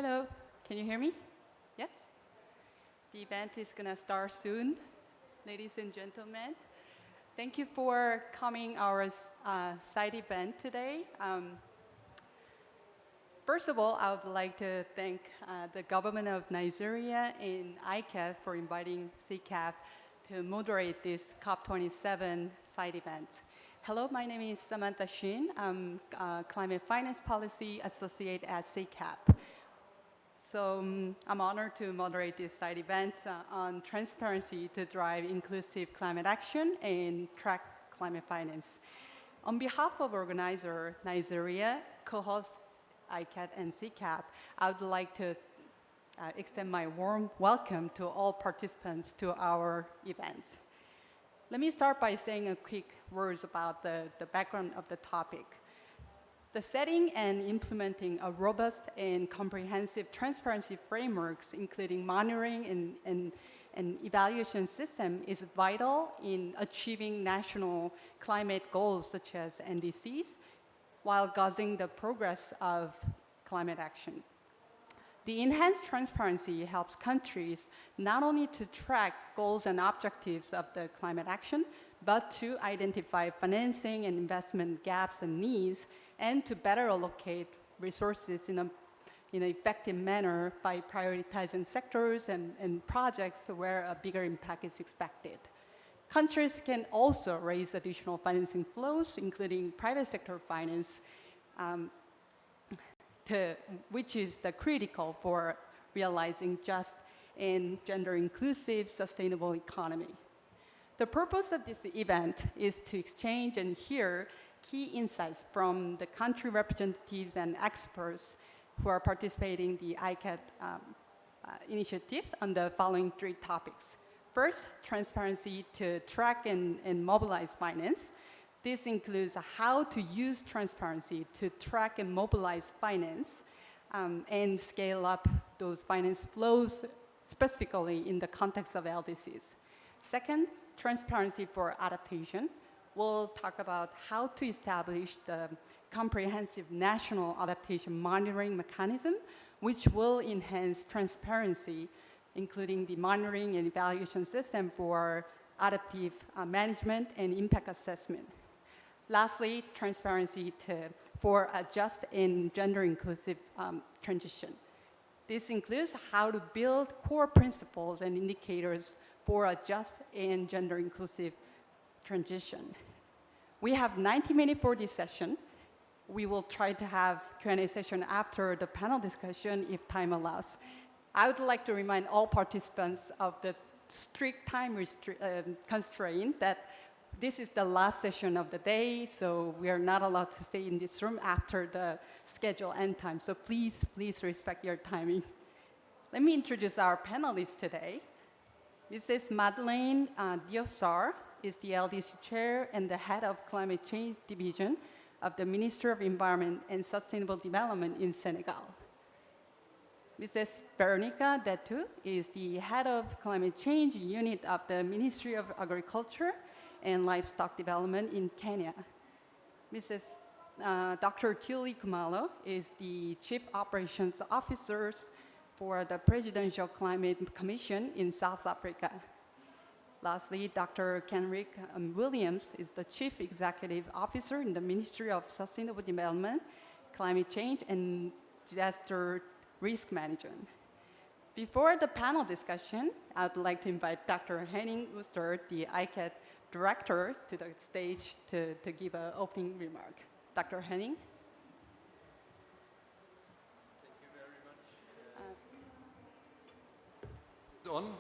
Hello, can you hear me? Yes? The event is going to start soon, ladies and gentlemen. Thank you for coming our side event today. First of all, I would like to thank the government of Nigeria and ICAT for inviting CCAP to moderate this COP27 side event. Hello, my name is Samantha Shin. I'm Climate Finance Policy Associate at CCAP. So I'm honored to moderate this side event on transparency to drive inclusive climate action and track climate finance. On behalf of organizer Nigeria, co-hosts ICAT and CCAP, I would like to extend my warm welcome to all participants to our event. Let me start by saying a quick words about the background of the topic. The setting and implementing a robust and comprehensive transparency frameworks, including monitoring and evaluation system, is vital in achieving national climate goals such as NDCs, while gauging the progress of climate action. The enhanced transparency helps countries not only to track goals and objectives of the climate action, but to identify financing and investment gaps and needs, and to better allocate resources in an effective manner by prioritizing sectors and projects where a bigger impact is expected. Countries can also raise additional financing flows, including private sector finance, which is critical for realizing just and gender-inclusive sustainable economy. The purpose of this event is to exchange and hear key insights from the country representatives and experts who are participating in the ICAT initiatives on the following 3 topics. First, transparency to track and mobilize finance. This includes how to use transparency to track and mobilize finance and scale up those finance flows specifically in the context of LDCs. Second, transparency for adaptation. We'll talk about how to establish the comprehensive national adaptation monitoring mechanism, which will enhance transparency, including the monitoring and evaluation system for adaptive management and impact assessment. Lastly, transparency for a just and gender-inclusive transition. This includes how to build core principles and indicators for a just and gender-inclusive transition. We have 90 minutes for this session. We will try to have Q&A session after the panel discussion if time allows. I would like to remind all participants of the strict time constraint that this is the last session of the day, so we are not allowed to stay in this room after the scheduled end time. So please respect your timing. Let me introduce our panelists today. Mrs. Madeleine Diossar is the LDC Chair and the Head of Climate Change Division of the Ministry of Environment and Sustainable Development in Senegal. Mrs. Veronica Detu is the Head of Climate Change Unit of the Ministry of Agriculture and Livestock Development in Kenya. Mrs. Dr. Tilly Kumalo is the Chief Operations Officer for the Presidential Climate Commission in South Africa. Lastly, Dr. Kenrick Williams is the Chief Executive Officer in the Ministry of Sustainable Development, Climate Change, and Disaster Risk Management. Before the panel discussion, I would like to invite Dr. Henning Oster, the ICAT Director, to the stage to give an opening remark. Dr. Henning? Thank you very much. It's on?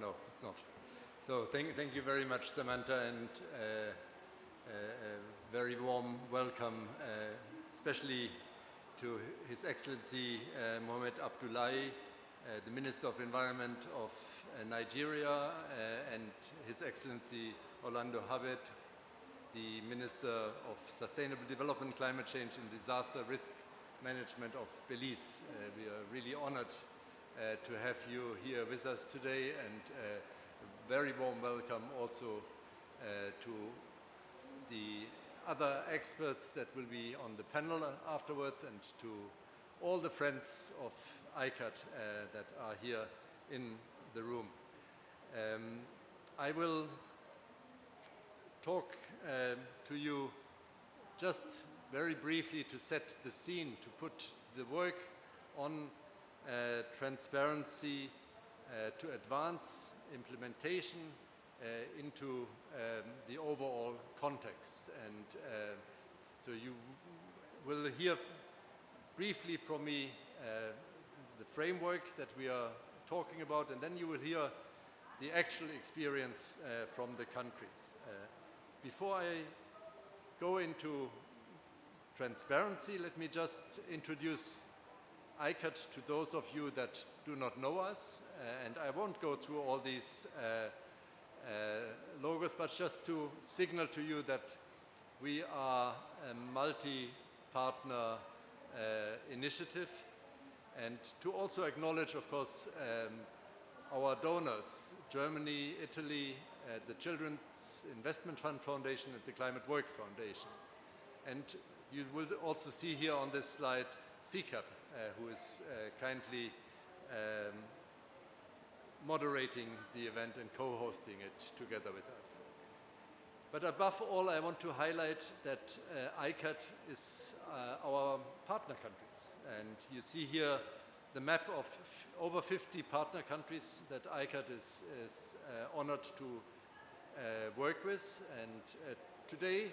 No, it's not. So thank you very much, Samantha, and a very warm welcome, especially to His Excellency Mohamed Abdullahi, the Minister of Environment of Nigeria, and His Excellency Orlando Habet, the Minister of Sustainable Development, Climate Change and Disaster Risk Management of Belize. We are really honored to have you here with us today, and a very warm welcome also to the other experts that will be on the panel afterwards, and to all the friends of ICAT that are here in the room. I will talk to you just very briefly to set the scene, to put the work on transparency to advance implementation into the overall context. And so you will hear briefly from me the framework that we are talking about, and then you will hear the actual experience from the countries. Before I go into transparency, let me just introduce ICAT to those of you that do not know us, and I won't go through all these logos, but just to signal to you that we are a multi-partner initiative, and to also acknowledge, of course, our donors, Germany, Italy, the Children's Investment Fund Foundation, and the Climate Works Foundation. And you will also see here on this slide CCAP, who is kindly moderating the event and co-hosting it together with us. But above all, I want to highlight that ICAT is our partner countries. And you see here the map of over 50 partner countries that ICAT is honored to work with. And today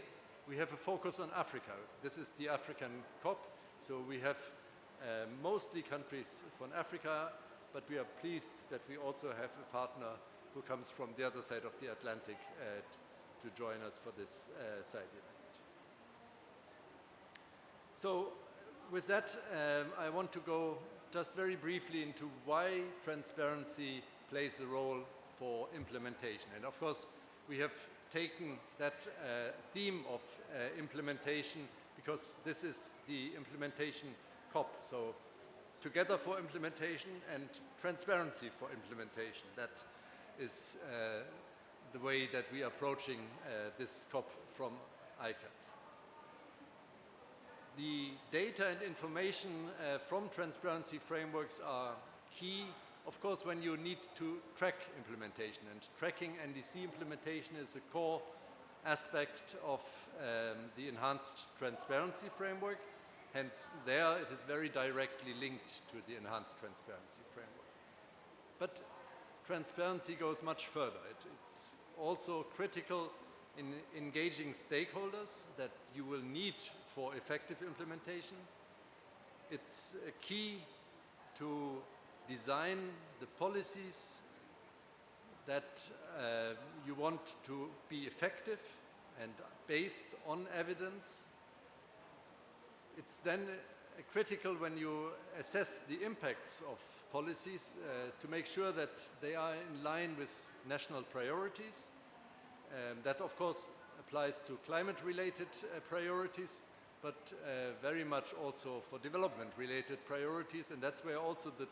we have a focus on Africa. This is the African COP. So we have mostly countries from Africa, but we are pleased that we also have a partner who comes from the other side of the Atlantic to join us for this side event. So with that, I want to go just very briefly into why transparency plays a role for implementation. And of course, we have taken that theme of implementation because this is the implementation COP. So together for implementation and transparency for implementation. That is the way that we are approaching this COP from ICAT. The data and information from transparency frameworks are key, of course, when you need to track implementation. And tracking NDC implementation is a core aspect of the enhanced transparency framework. Hence, there it is very directly linked to the enhanced transparency framework. But transparency goes much further. It's also critical in engaging stakeholders that you will need for effective implementation. It's key to design the policies that you want to be effective and based on evidence. It's then critical when you assess the impacts of policies to make sure that they are in line with national priorities. That, of course, applies to climate-related priorities, but very much also for development-related priorities. And that's where also the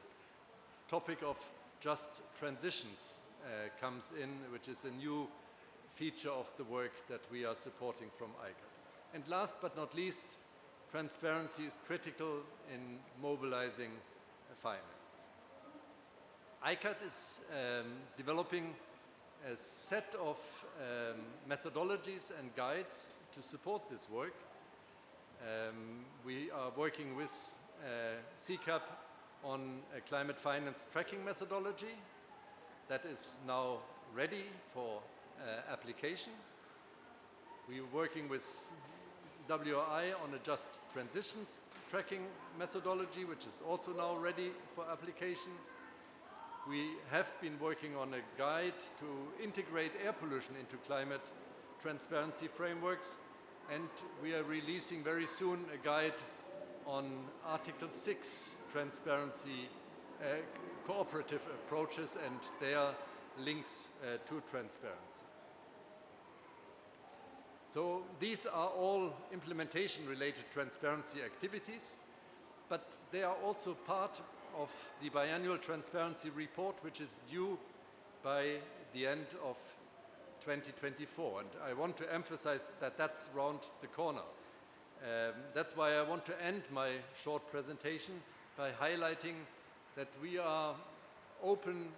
topic of just transitions comes in, which is a new feature of the work that we are supporting from ICAT. And last but not least, transparency is critical in mobilizing finance. ICAT is developing a set of methodologies and guides to support this work. We are working with CCAP on a climate finance tracking methodology that is now ready for application. We are working with WRI on a just transitions tracking methodology, which is also now ready for application. We have been working on a guide to integrate air pollution into climate transparency frameworks, and we are releasing very soon a guide on Article 6 transparency, cooperative approaches and their links to transparency. So these are all implementation-related transparency activities, but they are also part of the biannual transparency report, which is due by the end of 2024. And I want to emphasize that that's round the corner. That's why I want to end my short presentation by highlighting that we are open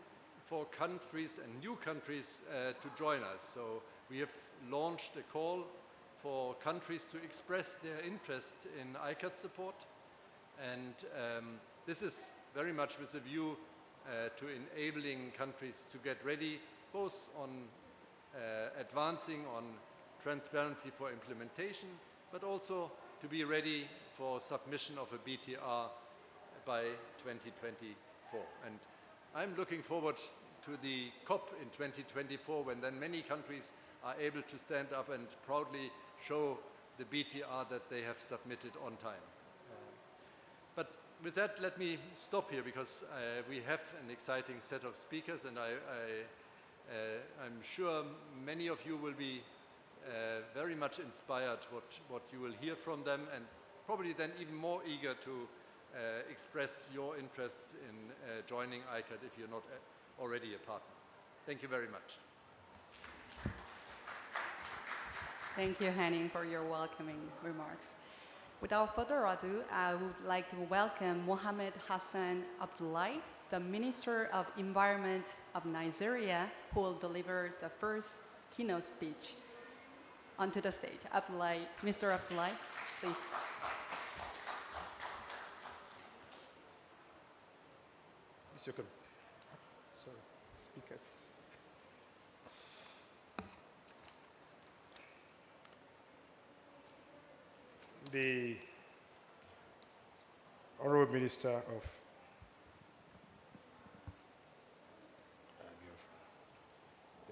for countries and new countries to join us. So we have launched a call for countries to express their interest in ICAT support. And this is very much with a view to enabling countries to get ready, both on advancing on transparency for implementation, but also to be ready for submission of a BTR by 2024. And I'm looking forward to the COP in 2024, when then many countries are able to stand up and proudly show the BTR that they have submitted on time. But with that, let me stop here, because we have an exciting set of speakers, and I'm sure many of you will be very much inspired what you will hear from them, and probably then even more eager to express your interest in joining ICAT if you're not already a partner. Thank you very much. Thank you, Henning, for your welcoming remarks. Without further ado, I would like to welcome Mohamed Hassan Abdullahi, the Minister of Environment of Nigeria, who will deliver the first keynote speech onto the stage. Abdullahi, Mr. Abdullahi, please. Sorry, speakers. The Honorable Minister of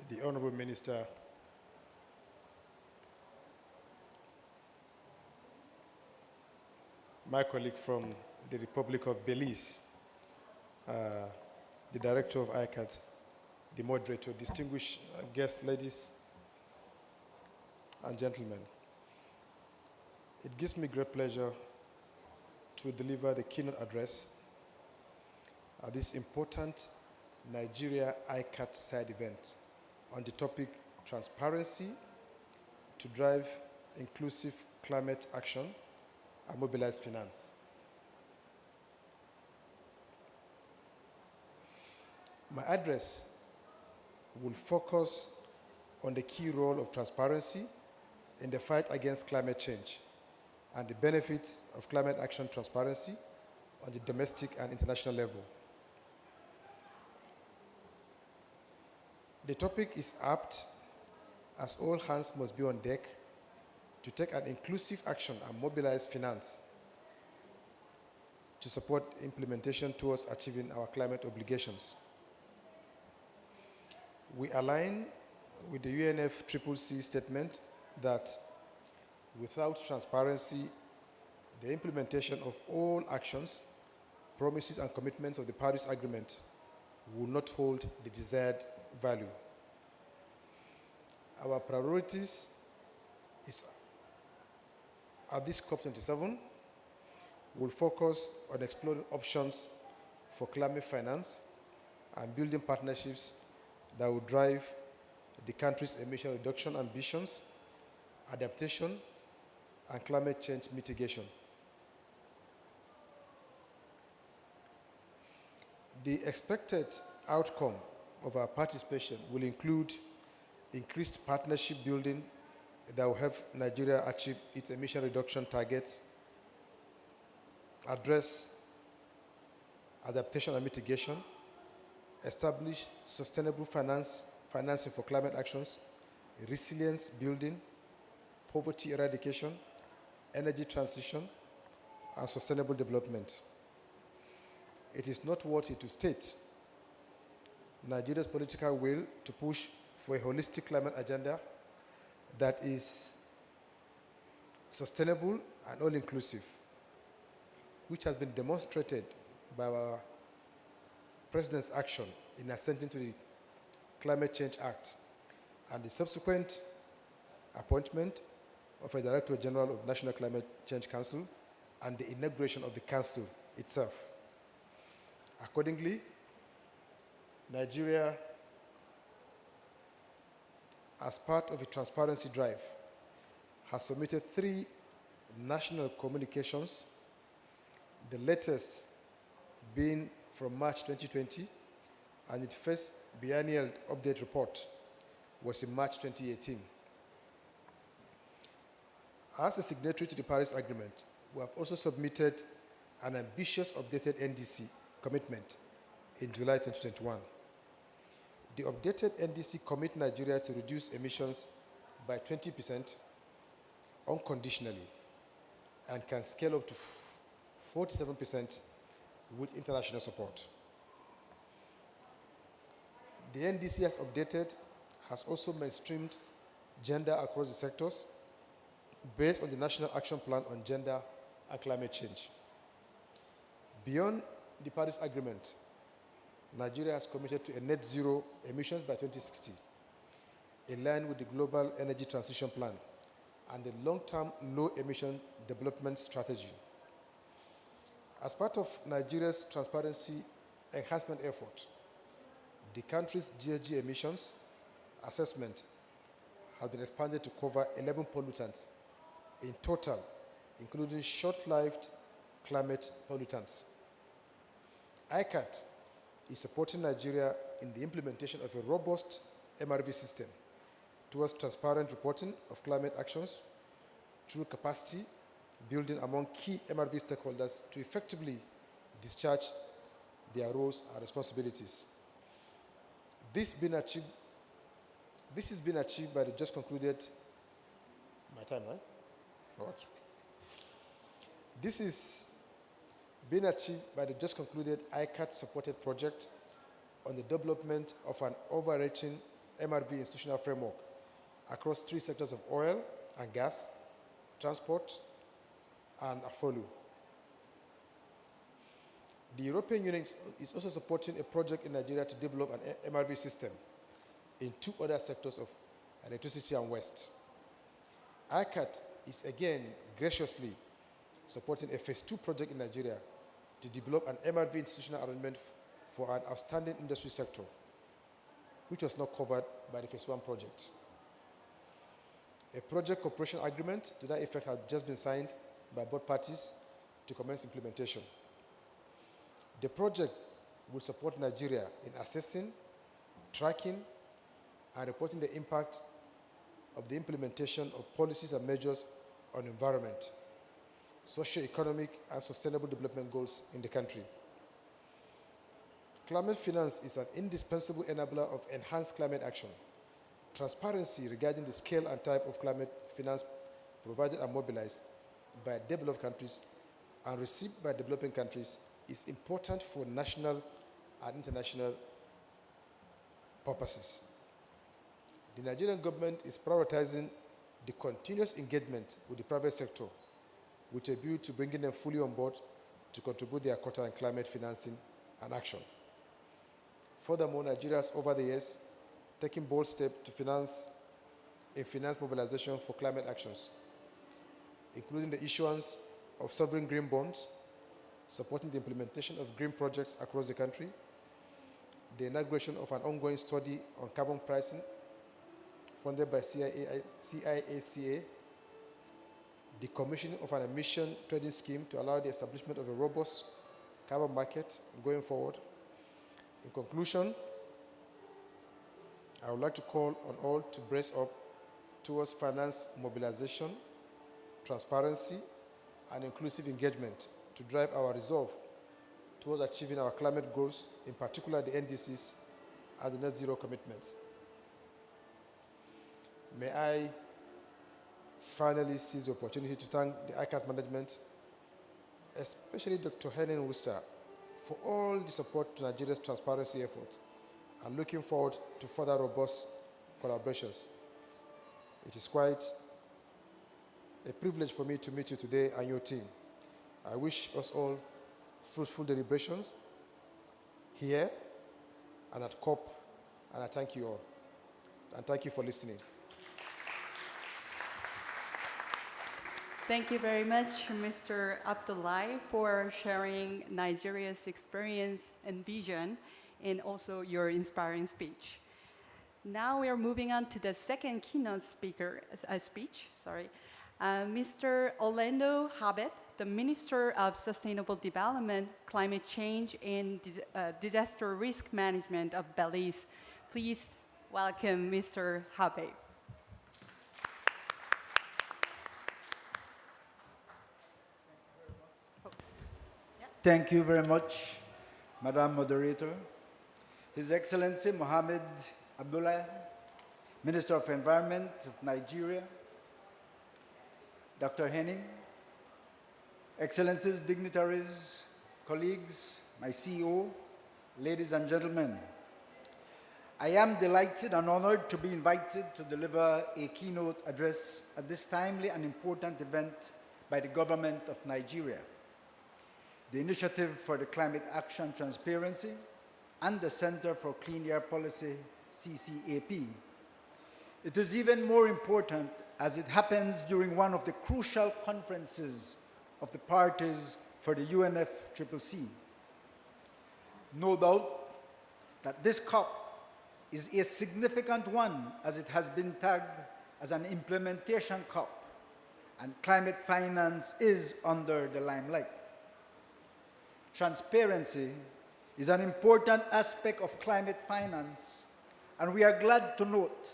the Honorable Minister my colleague from the Republic of Belize, the Director of ICAT, the moderator, distinguished guests, ladies and gentlemen. It gives me great pleasure to deliver the keynote address at this important Nigeria ICAT side event on the topic transparency to drive inclusive climate action and mobilize finance. My address will focus on the key role of transparency in the fight against climate change and the benefits of climate action transparency on the domestic and international level. The topic is apt, as all hands must be on deck to take an inclusive action and mobilize finance to support implementation towards achieving our climate obligations. We align with the UNFCCC statement that without transparency, the implementation of all actions, promises, and commitments of the Paris Agreement will not hold the desired value. Our priorities at this COP27 will focus on exploring options for climate finance and building partnerships that will drive the country's emission reduction ambitions, adaptation, and climate change mitigation. The expected outcome of our participation will include increased partnership building that will help Nigeria achieve its emission reduction targets, address adaptation and mitigation, establish sustainable financing for climate actions, resilience building, poverty eradication, energy transition, and sustainable development. It is noteworthy to state Nigeria's political will to push for a holistic climate agenda that is sustainable and all-inclusive, which has been demonstrated by our President's action in assenting to the Climate Change Act and the subsequent appointment of a Director General of National Climate Change Council and the inauguration of the council itself. Accordingly, Nigeria, as part of a transparency drive, has submitted 3 national communications, the latest being from March 2020, and its first biennial update report was in March 2018. As a signatory to the Paris Agreement, we have also submitted an ambitious updated NDC commitment in July 2021. The updated NDC commits Nigeria to reduce emissions by 20% unconditionally and can scale up to 47% with international support. The NDC as updated has also mainstreamed gender across the sectors based on the National Action Plan on Gender and Climate Change. Beyond the Paris Agreement, Nigeria has committed to a net zero emissions by 2060, in line with the Global Energy Transition Plan and the long-term low-emission development strategy. As part of Nigeria's transparency enhancement effort, the country's GHG emissions assessment has been expanded to cover 11 pollutants in total, including short-lived climate pollutants. ICAT is supporting Nigeria in the implementation of a robust MRV system towards transparent reporting of climate actions through capacity building among key MRV stakeholders to effectively discharge their roles and responsibilities. This has been achieved by the just concluded, my time, right? Okay. This is being achieved by the just concluded ICAT-supported project on the development of an overarching MRV institutional framework across 3 sectors of oil and gas, transport, and AFOLU. The European Union is also supporting a project in Nigeria to develop an MRV system in 2 other sectors of electricity and waste. ICAT is again graciously supporting a phase 2 project in Nigeria to develop an MRV institutional arrangement for an outstanding industry sector, which was not covered by the phase 1 project. A project cooperation agreement to that effect has just been signed by both parties to commence implementation. The project will support Nigeria in assessing, tracking, and reporting the impact of the implementation of policies and measures on environment, socio-economic, and sustainable development goals in the country. Climate finance is an indispensable enabler of enhanced climate action. Transparency regarding the scale and type of climate finance provided and mobilized by developed countries and received by developing countries is important for national and international purposes. The Nigerian government is prioritizing the continuous engagement with the private sector with a view to bringing them fully on board to contribute their quota in climate financing and action. Furthermore, Nigeria has over the years taken bold steps to finance mobilization for climate actions, including the issuance of sovereign green bonds, supporting the implementation of green projects across the country, the inauguration of an ongoing study on carbon pricing funded by CIACA, the commissioning of an emission trading scheme to allow the establishment of a robust carbon market going forward. In conclusion, I would like to call on all to brace up towards finance mobilization, transparency, and inclusive engagement to drive our resolve towards achieving our climate goals, in particular the NDCs and the net zero commitments. May I finally seize the opportunity to thank the ICAT management, especially Dr. Helen Worcester, for all the support to Nigeria's transparency efforts, and looking forward to further robust collaborations. It is quite a privilege for me to meet you today and your team. I wish us all fruitful deliberations here and at COP, and I thank you all. And thank you for listening. Thank you very much, Mr. Abdullahi, for sharing Nigeria's experience and vision, and also your inspiring speech. Now we are moving on to the second keynote speech. Mr. Orlando Habet, the Minister of Sustainable Development, Climate Change, and Disaster Risk Management of Belize. Please welcome Mr. Habet. Thank you very much, Madam Moderator. His Excellency Mohamed Abdullah, Minister of Environment of Nigeria, Dr. Henning, Excellencies, dignitaries, colleagues, my CEO, ladies and gentlemen, I am delighted and honored to be invited to deliver a keynote address at this timely and important event by the government of Nigeria, the Initiative for the Climate Action Transparency, and the Center for Clean Air Policy, CCAP. It is even more important as it happens during one of the crucial conferences of the parties for the UNFCCC. No doubt that this COP is a significant one as it has been tagged as an implementation COP, and climate finance is under the limelight. Transparency is an important aspect of climate finance, and we are glad to note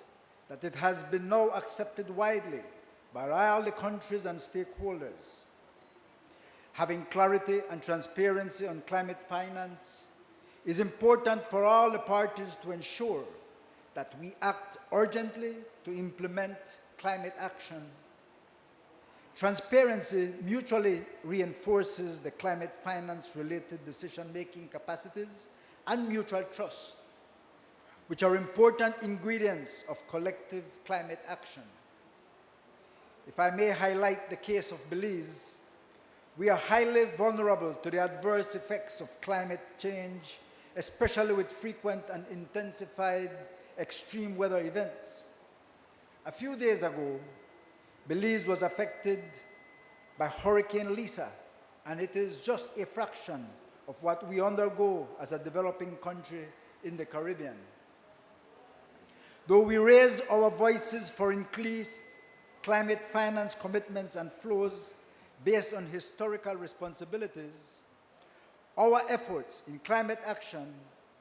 that it has been now accepted widely by all the countries and stakeholders. Having clarity and transparency on climate finance is important for all the parties to ensure that we act urgently to implement climate action. Transparency mutually reinforces the climate finance-related decision-making capacities and mutual trust, which are important ingredients of collective climate action. If I may highlight the case of Belize, we are highly vulnerable to the adverse effects of climate change, especially with frequent and intensified extreme weather events. A few days ago, Belize was affected by Hurricane Lisa, and it is just a fraction of what we undergo as a developing country in the Caribbean. Though we raise our voices for increased climate finance commitments and flows based on historical responsibilities, our efforts in climate action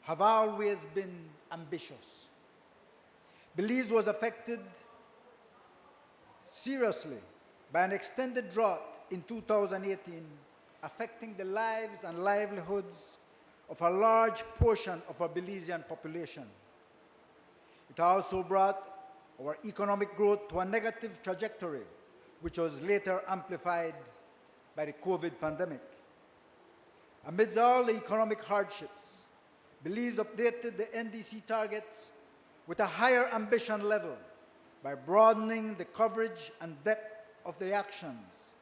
have always been ambitious. Belize was affected seriously by an extended drought in 2018, affecting the lives and livelihoods of a large portion of our Belizean population. It also brought our economic growth to a negative trajectory, which was later amplified by the COVID pandemic. Amidst all the economic hardships, Belize updated the NDC targets with a higher ambition level by broadening the coverage and depth of the actions.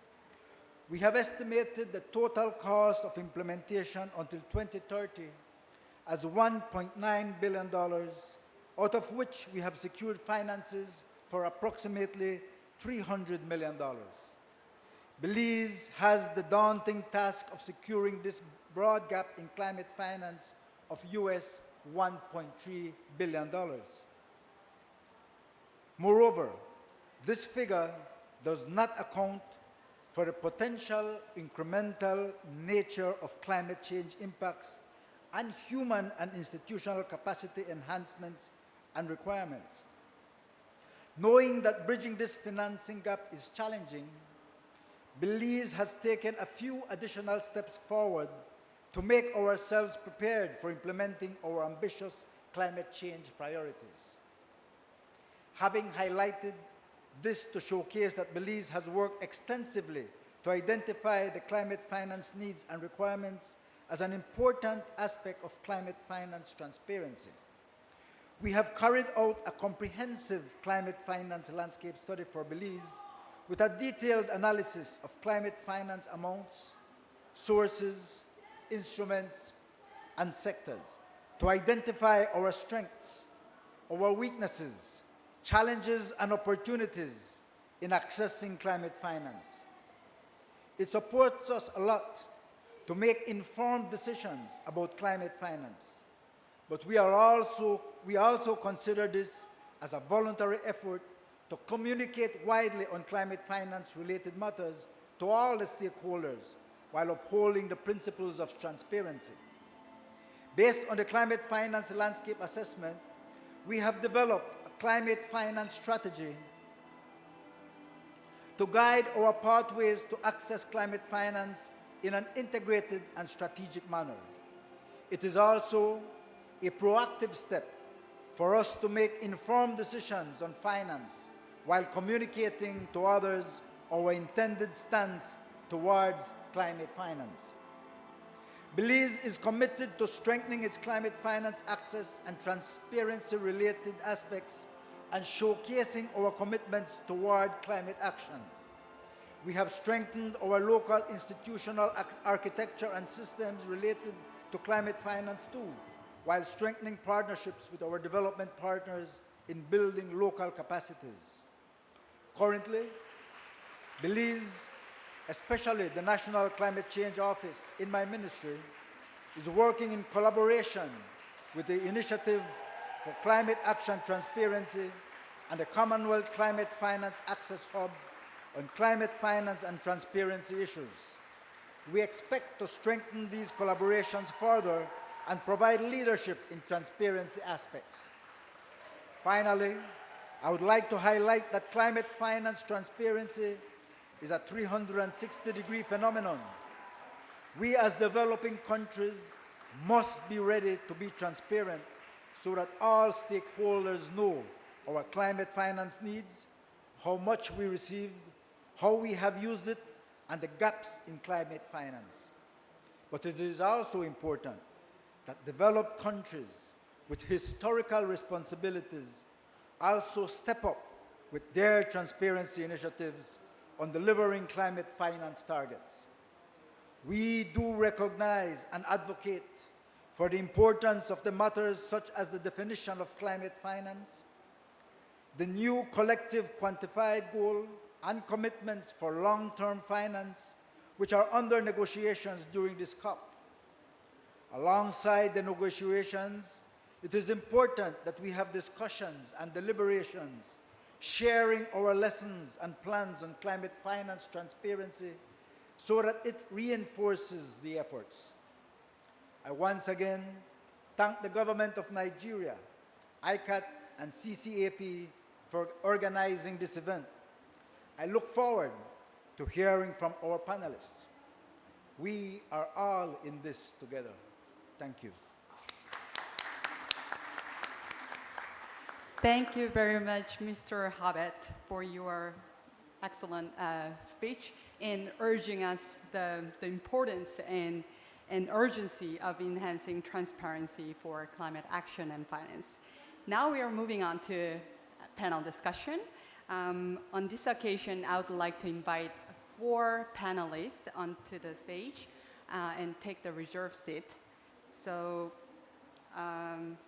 We have estimated the total cost of implementation until 2030 as $1.9 billion, out of which we have secured finances for approximately $300 million. Belize has the daunting task of securing this broad gap in climate finance of US $1.3 billion. Moreover, this figure does not account for the potential incremental nature of climate change impacts and human and institutional capacity enhancements and requirements. Knowing that bridging this financing gap is challenging, Belize has taken a few additional steps forward to make ourselves prepared for implementing our ambitious climate change priorities. Having highlighted this to showcase that Belize has worked extensively to identify the climate finance needs and requirements as an important aspect of climate finance transparency, we have carried out a comprehensive climate finance landscape study for Belize with a detailed analysis of climate finance amounts, sources, instruments, and sectors to identify our strengths, our weaknesses, challenges, and opportunities in accessing climate finance. It supports us a lot to make informed decisions about climate finance, but we also consider this as a voluntary effort to communicate widely on climate finance-related matters to all the stakeholders while upholding the principles of transparency. Based on the climate finance landscape assessment, we have developed a climate finance strategy to guide our pathways to access climate finance in an integrated and strategic manner. It is also a proactive step for us to make informed decisions on finance while communicating to others our intended stance towards climate finance. Belize is committed to strengthening its climate finance access and transparency-related aspects and showcasing our commitments toward climate action. We have strengthened our local institutional architecture and systems related to climate finance too, while strengthening partnerships with our development partners in building local capacities. Currently, Belize, especially the National Climate Change Office in my ministry, is working in collaboration with the Initiative for Climate Action Transparency and the Commonwealth Climate Finance Access Hub on climate finance and transparency issues. We expect to strengthen these collaborations further and provide leadership in transparency aspects. Finally, I would like to highlight that climate finance transparency is a 360-degree phenomenon. We as developing countries must be ready to be transparent so that all stakeholders know our climate finance needs, how much we received, how we have used it, and the gaps in climate finance. But it is also important that developed countries with historical responsibilities also step up with their transparency initiatives on delivering climate finance targets. We do recognize and advocate for the importance of the matters such as the definition of climate finance, the new collective quantified goal, and commitments for long-term finance, which are under negotiations during this COP. Alongside the negotiations, it is important that we have discussions and deliberations, sharing our lessons and plans on climate finance transparency so that it reinforces the efforts. I once again thank the government of Nigeria, ICAT, and CCAP for organizing this event. I look forward to hearing from our panelists. We are all in this together. Thank you. Thank you very much, Mr. Hobbit, for your excellent speech in urging us the importance and urgency of enhancing transparency for climate action and finance. Now we are moving on to panel discussion. On this occasion, I would like to invite 4 panelists onto the stage and take the reserved seat. So,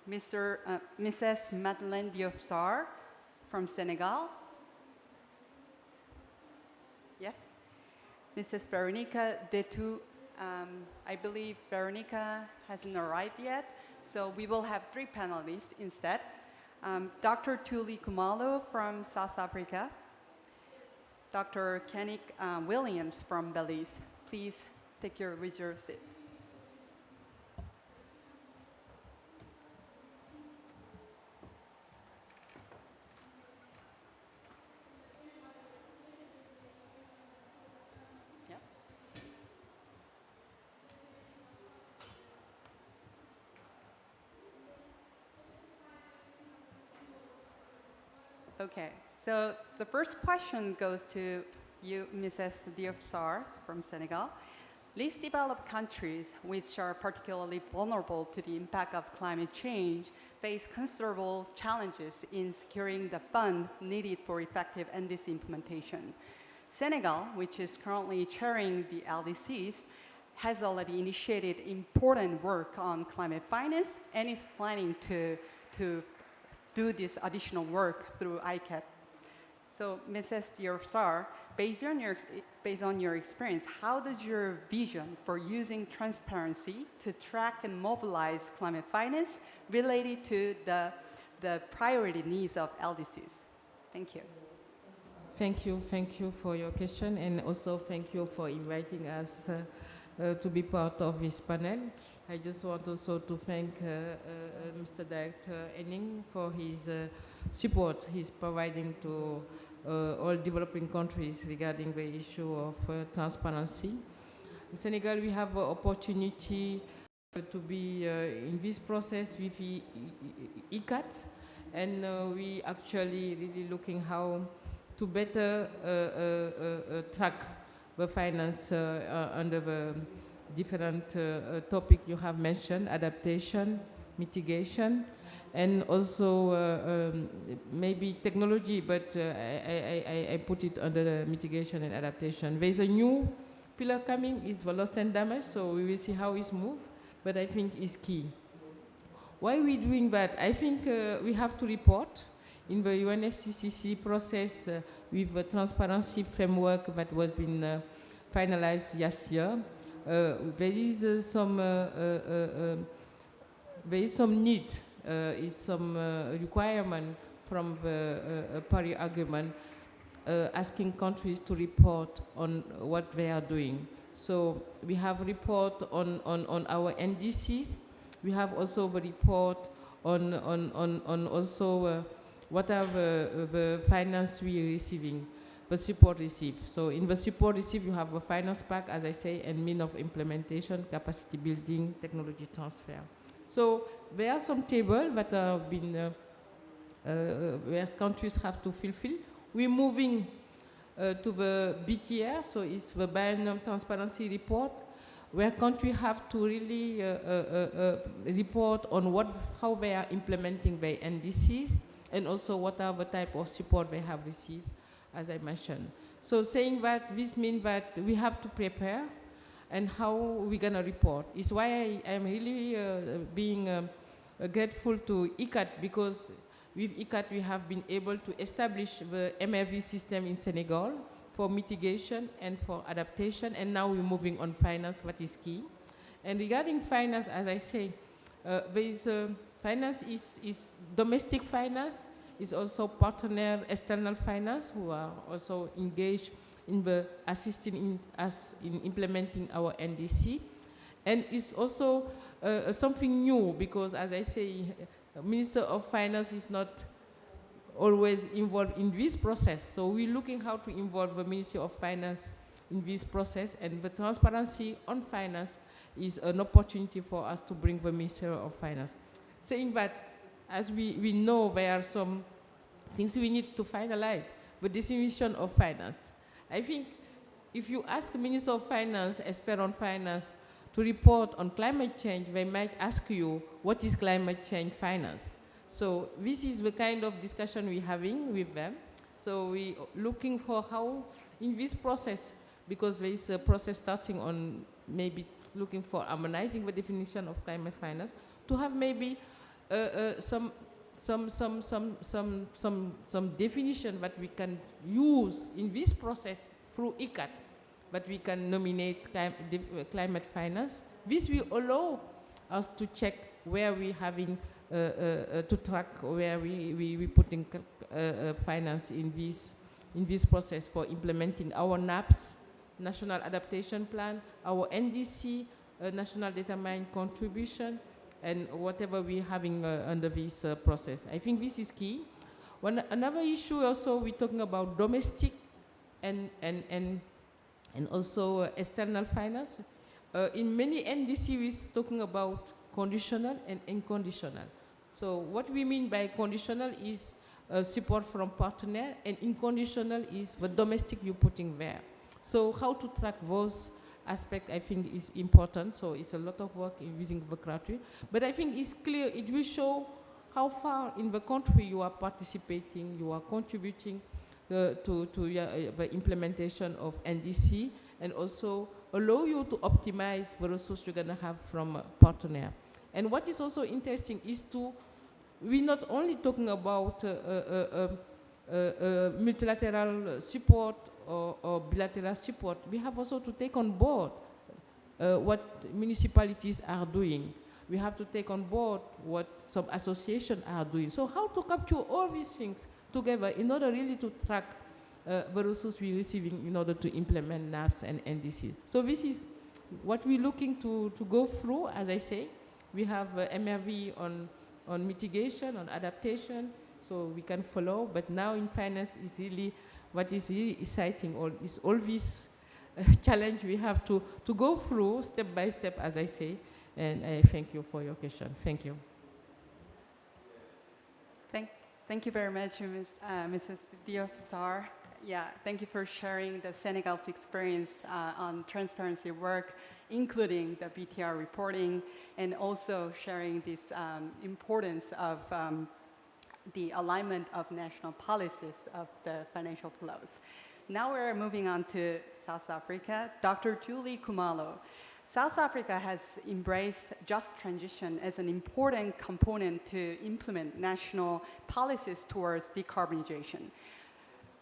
Mrs. Madeleine Diop-Sarr from Senegal. Yes. Mrs. Veronica Detu. I believe Veronica hasn't arrived yet, so we will have 3 panelists instead. Dr. Tuli Kumalo from South Africa, Dr. Kenick Williams from Belize. Please take your reserved seat. Yep. Okay, so the first question goes to you, Mrs. Diop-Sarr from Senegal. Least developed countries, which are particularly vulnerable to the impact of climate change, face considerable challenges in securing the funds needed for effective NDC implementation. Senegal, which is currently chairing the LDCs, has already initiated important work on climate finance and is planning to do this additional work through ICAT. So, Mrs. Diop-Sarr, based on your experience, how does your vision for using transparency to track and mobilize climate finance related to the priority needs of LDCs? Thank you. Thank you for your question, and also thank you for inviting us to be part of this panel. I just want also to thank Mr. Director Enning for his support he's providing to all developing countries regarding the issue of transparency. In Senegal, we have an opportunity to be in this process with ICAT, and we actually really looking how to better track the finance under the different topic you have mentioned, adaptation, mitigation, and also maybe technology, but I put it under the mitigation and adaptation. There's a new pillar coming, it's the loss and damage, so we will see how it's moved, but I think it's key. Why are we doing that? I think we have to report in the UNFCCC process with the transparency framework that was been finalized last year. There is some need, is some requirement from the Paris Agreement asking countries to report on what they are doing. So we have report on our NDCs. We have also the report on also what are the finance we are receiving, the support received. So in the support received, you have the finance pack, as I say, and mean of implementation, capacity building, technology transfer. So there are some tables that have been, where countries have to fulfill. We're moving to the BTR, so it's the biennial transparency report, where countries have to really report on how they are implementing their NDCs, and also what are the type of support they have received, as I mentioned. So saying that, this means that we have to prepare and how we're going to report. It's why I'm really being grateful to ICAT, because with ICAT we have been able to establish the MRV system in Senegal for mitigation and for adaptation, and now we're moving on finance, what is key. And regarding finance, as I say, finance is domestic finance, is also partner external finance who are also engaged in the assisting us in implementing our NDC. And it's also something new, because as I say, Minister of Finance is not always involved in this process. So we're looking how to involve the Ministry of Finance in this process, and the transparency on finance is an opportunity for us to bring the Ministry of Finance. Saying that, as we know, there are some things we need to finalize, the definition of finance. I think if you ask the Minister of Finance, expert on finance, to report on climate change, they might ask you, what is climate change finance? So this is the kind of discussion we're having with them. So we're looking for how, in this process, because there is a process starting on maybe looking for harmonizing the definition of climate finance, to have maybe some definition that we can use in this process through ICAT, that we can nominate climate finance. This will allow us to check where we're having to track where we putting finance in this process for implementing our NAPS, National Adaptation Plan, our NDC, National Data Mine Contribution, and whatever we're having under this process. I think this is key. Another issue also, we're talking about domestic and also external finance. In many NDC, we're talking about conditional and unconditional. So what we mean by conditional is support from partner, and unconditional is the domestic you're putting there. So how to track those aspects, I think, is important. So it's a lot of work in using the criteria. But I think it's clear, it will show how far in the country you are participating, you are contributing to the implementation of NDC, and also allow you to optimize the resource you're going to have from a partner. And what is also interesting is we're not only talking about multilateral support or bilateral support, we have also to take on board what municipalities are doing. We have to take on board what some associations are doing. So how to capture all these things together in order really to track the resources we're receiving in order to implement NAPs and NDC. So this is what we're looking to go through. As I say, we have MRV on mitigation, on adaptation, so we can follow. But now in finance is really what is really exciting. Is all this challenge we have to go through step by step, as I say. And I thank you for your question. Thank you. Thank you very much, Mrs. Diop-Sarr. Yeah, thank you for sharing the Senegal's experience on transparency work, including the BTR reporting, and also sharing this importance of the alignment of national policies of the financial flows. Now we're moving on to South Africa. Dr. Julie Khumalo. South Africa has embraced just transition as an important component to implement national policies towards decarbonization.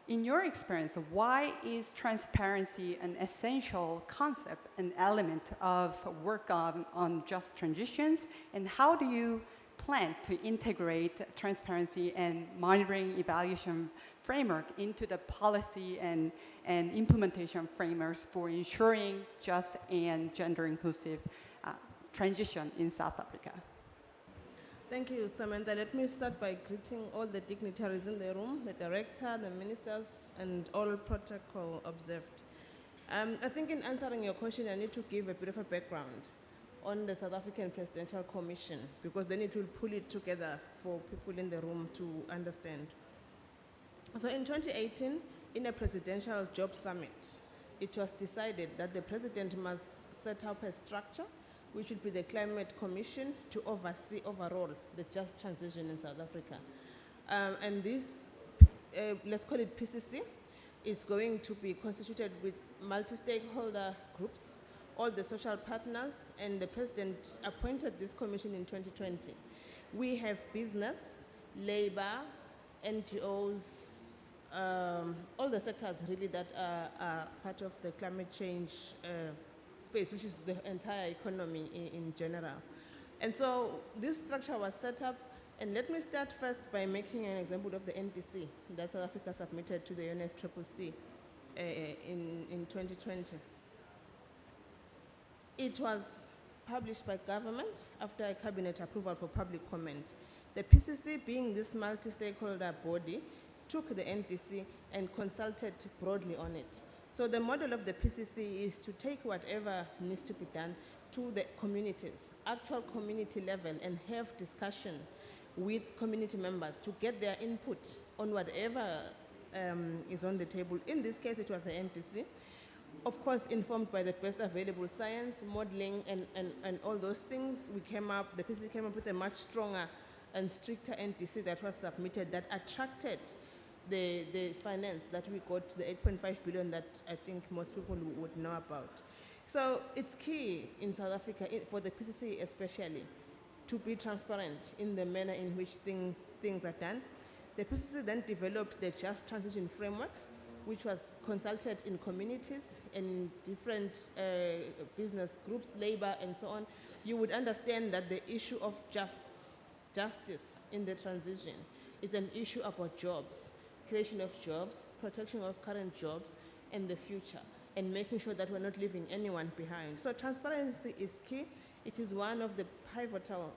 In your experience, why is transparency an essential concept and element of work on just transitions, and how do you plan to integrate transparency and monitoring evaluation framework into the policy and implementation frameworks for ensuring just and gender-inclusive transition in South Africa? Thank you, Samantha. Let me start by greeting all the dignitaries in the room, the director, the ministers, and all protocol observed. I think in answering your question, I need to give a bit of a background on the South African Presidential Commission, because then it will pull it together for people in the room to understand. So in 2018, in a presidential job summit, it was decided that the president must set up a structure which would be the Climate Commission to oversee overall the just transition in South Africa. And this, let's call it PCC, is going to be constituted with multi-stakeholder groups, all the social partners, and the president appointed this commission in 2020. We have business, labor, NGOs, all the sectors really that are part of the climate change space, which is the entire economy in general. And so this structure was set up, and let me start first by making an example of the NDC that South Africa submitted to the UNFCCC in 2020. It was published by government after a cabinet approval for public comment. The PCC, being this multi-stakeholder body, took the NDC and consulted broadly on it. So the model of the PCC is to take whatever needs to be done to the communities, actual community level, and have discussion with community members to get their input on whatever is on the table. In this case, it was the NDC. Of course, informed by the best available science, modeling, and all those things, the PCC came up with a much stronger and stricter NDC that was submitted that attracted the finance that we got, the 8.5 billion that I think most people would know about. So it's key in South Africa, for the PCC especially, to be transparent in the manner in which things are done. The PCC then developed the Just Transition Framework, which was consulted in communities and different business groups, labor, and so on. You would understand that the issue of justice in the transition is an issue about jobs, creation of jobs, protection of current jobs, and the future, and making sure that we're not leaving anyone behind. So transparency is key. It is one of the pivotal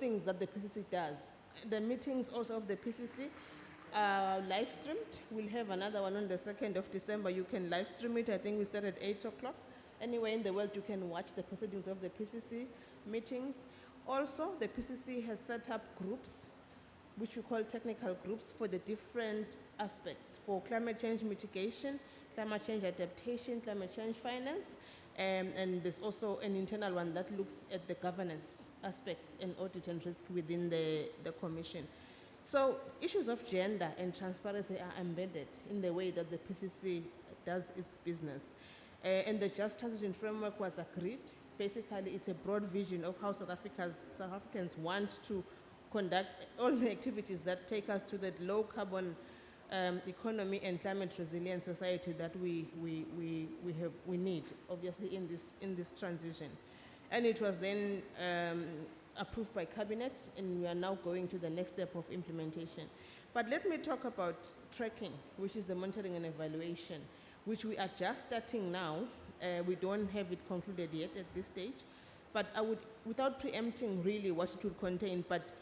things that the PCC does. The meetings also of the PCC are live streamed. We'll have another one on the 2nd of December. You can live stream it. I think we start at 8 o'clock. Anywhere in the world, you can watch the proceedings of the PCC meetings. Also, the PCC has set up groups, which we call technical groups, for the different aspects, for climate change mitigation, climate change adaptation, climate change finance, and there's also an internal one that looks at the governance aspects and audit and risk within the commission. So issues of gender and transparency are embedded in the way that the PCC does its business. And the Just Transition Framework was agreed. Basically, it's a broad vision of how South Africans want to conduct all the activities that take us to the low carbon economy and climate resilient society that we need, obviously, in this transition. And it was then approved by cabinet, and we are now going to the next step of implementation. But let me talk about tracking, which is the monitoring and evaluation, which we are just starting now. We don't have it concluded yet at this stage. But I would, without preempting really what it would contain, but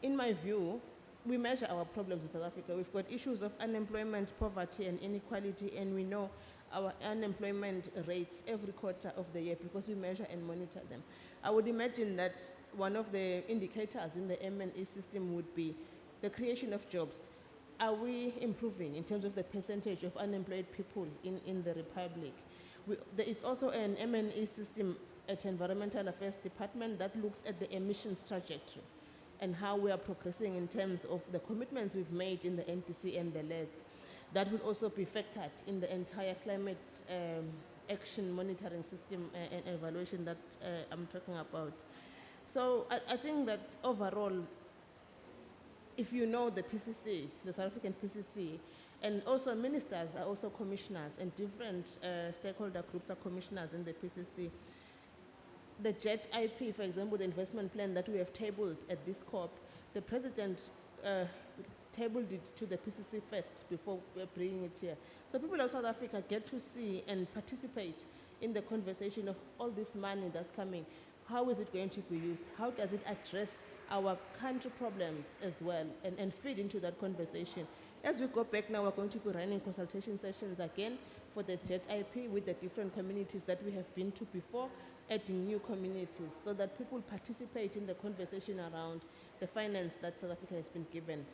in my view, we measure our problems in South Africa. We've got issues of unemployment, poverty, and inequality, and we know our unemployment rates every quarter of the year because we measure and monitor them. I would imagine that one of the indicators in the M&E system would be the creation of jobs. Are we improving in terms of the percentage of unemployed people in the Republic? There is also an M&E system at Environmental Affairs Department that looks at the emissions trajectory and how we are progressing in terms of the commitments we've made in the NTC and the LEDs. That will also be factored in the entire climate action monitoring system and evaluation that I'm talking about. So I think that overall, if you know the PCC, the South African PCC, and also ministers are also commissioners, and different stakeholder groups are commissioners in the PCC. The JET IP, for example, the investment plan that we have tabled at this COP, the president tabled it to the PCC first before bringing it here. So people of South Africa get to see and participate in the conversation of all this money that's coming. How is it going to be used? How does it address our country problems as well and feed into that conversation? As we go back now, we're going to be running consultation sessions again for the JET IP with the different communities that we have been to before, adding new communities so that people participate in the conversation around the finance that South Africa has been given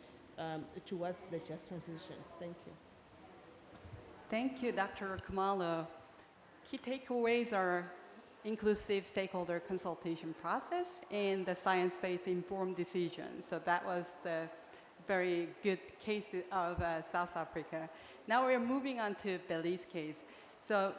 towards the just transition. Thank you. Thank you, Dr. Kumalo. Key takeaways are inclusive stakeholder consultation process and the science-based informed decision. So that was the very good case of South Africa. Now we're moving on to Belize case. So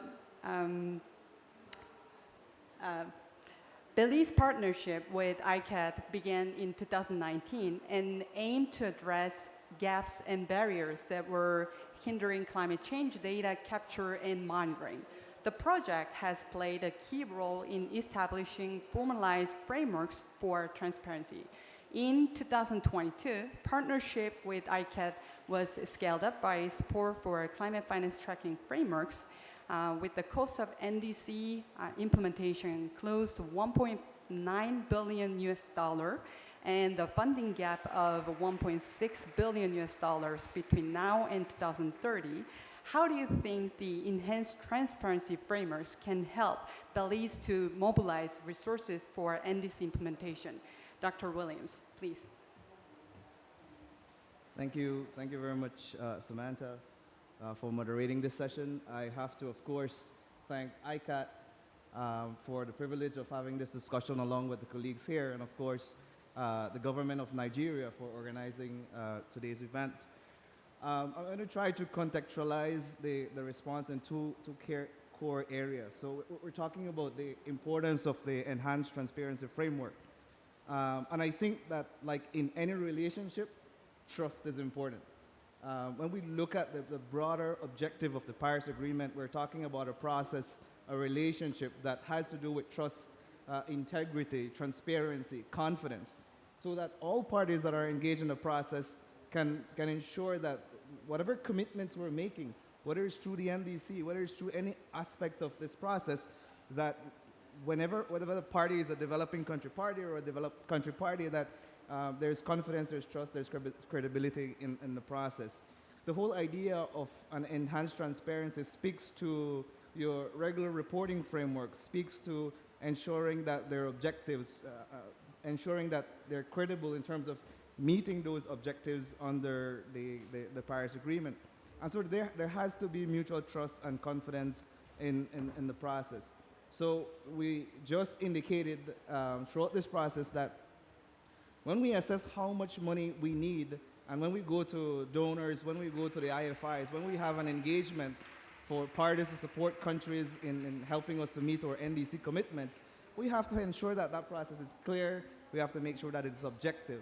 Belize partnership with ICAT began in 2019 and aimed to address gaps and barriers that were hindering climate change data capture and monitoring. The project has played a key role in establishing formalized frameworks for transparency. In 2022, partnership with ICAT was scaled up by support for climate finance tracking frameworks, with the cost of NDC implementation close to $1.9 billion US, and the funding gap of $1.6 billion US between now and 2030. How do you think the enhanced transparency frameworks can help Belize to mobilize resources for NDC implementation? Dr. Williams, please. Thank you very much, Samantha, for moderating this session. I have to, of course, thank ICAT for the privilege of having this discussion along with the colleagues here, and of course, the government of Nigeria for organizing today's event. I'm going to try to contextualize the response in two core areas. So we're talking about the importance of the enhanced transparency framework. And I think that, like in any relationship, trust is important. When we look at the broader objective of the Paris Agreement, we're talking about a process, a relationship that has to do with trust, integrity, transparency, confidence, so that all parties that are engaged in the process can ensure that whatever commitments we're making, whether it's through the NDC, whether it's through any aspect of this process, that whenever the party is a developing country party or a developed country party, that there's confidence, there's trust, there's credibility in the process. The whole idea of an enhanced transparency speaks to your regular reporting framework, speaks to ensuring that their objectives, ensuring that they're credible in terms of meeting those objectives under the Paris Agreement. And so there has to be mutual trust and confidence in the process. So we just indicated throughout this process that when we assess how much money we need, and when we go to donors, when we go to the IFIs, when we have an engagement for parties to support countries in helping us to meet our NDC commitments, we have to ensure that that process is clear. We have to make sure that it's objective.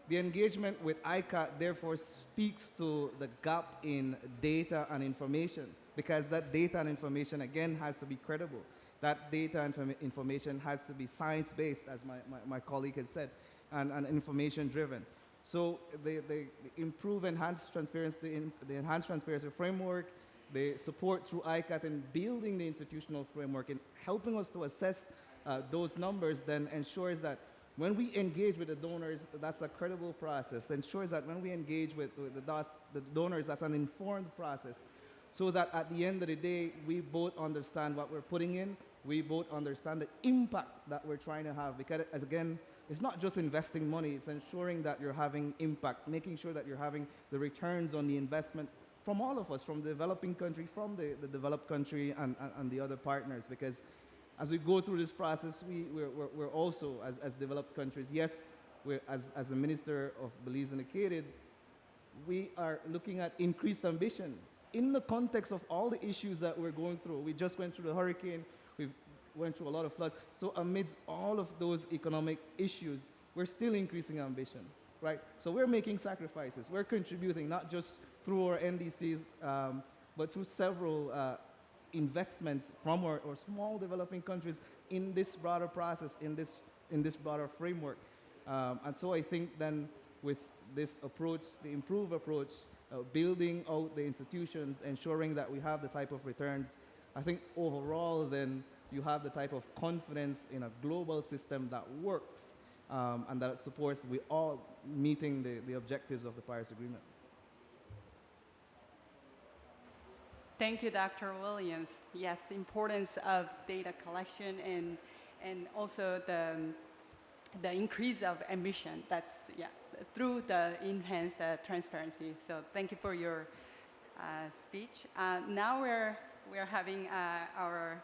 The engagement with ICAT therefore speaks to the gap in data and information, because that data and information, again, has to be credible. That data and information has to be science-based, as my colleague has said, and information-driven. So the enhanced transparency, the enhanced transparency framework, the support through ICAT in building the institutional framework and helping us to assess those numbers then ensures that when we engage with the donors, that's a credible process. Ensures that when we engage with the donors, that's an informed process. So that at the end of the day, we both understand what we're putting in, we both understand the impact that we're trying to have. Because, as again, it's not just investing money, it's ensuring that you're having impact, making sure that you're having the returns on the investment from all of us, from the developing country, from the developed country, and the other partners. Because as we go through this process, we're also, as developed countries, yes, as the Minister of Belize indicated, we are looking at increased ambition in the context of all the issues that we're going through. We just went through the hurricane, we've went through a lot of floods. So amidst all of those economic issues, we're still increasing ambition, right? So we're making sacrifices. We're contributing not just through our NDCs, but through several investments from our small developing countries in this broader process, in this broader framework. And so I think then with this approach, the improved approach, building out the institutions, ensuring that we have the type of returns, I think overall then you have the type of confidence in a global system that works and that supports we all meeting the objectives of the Paris Agreement. Thank you, Dr. Williams. Yes, the importance of data collection and also the increase of emission. That's, yeah, through the enhanced transparency. So thank you for your speech. Now we're having our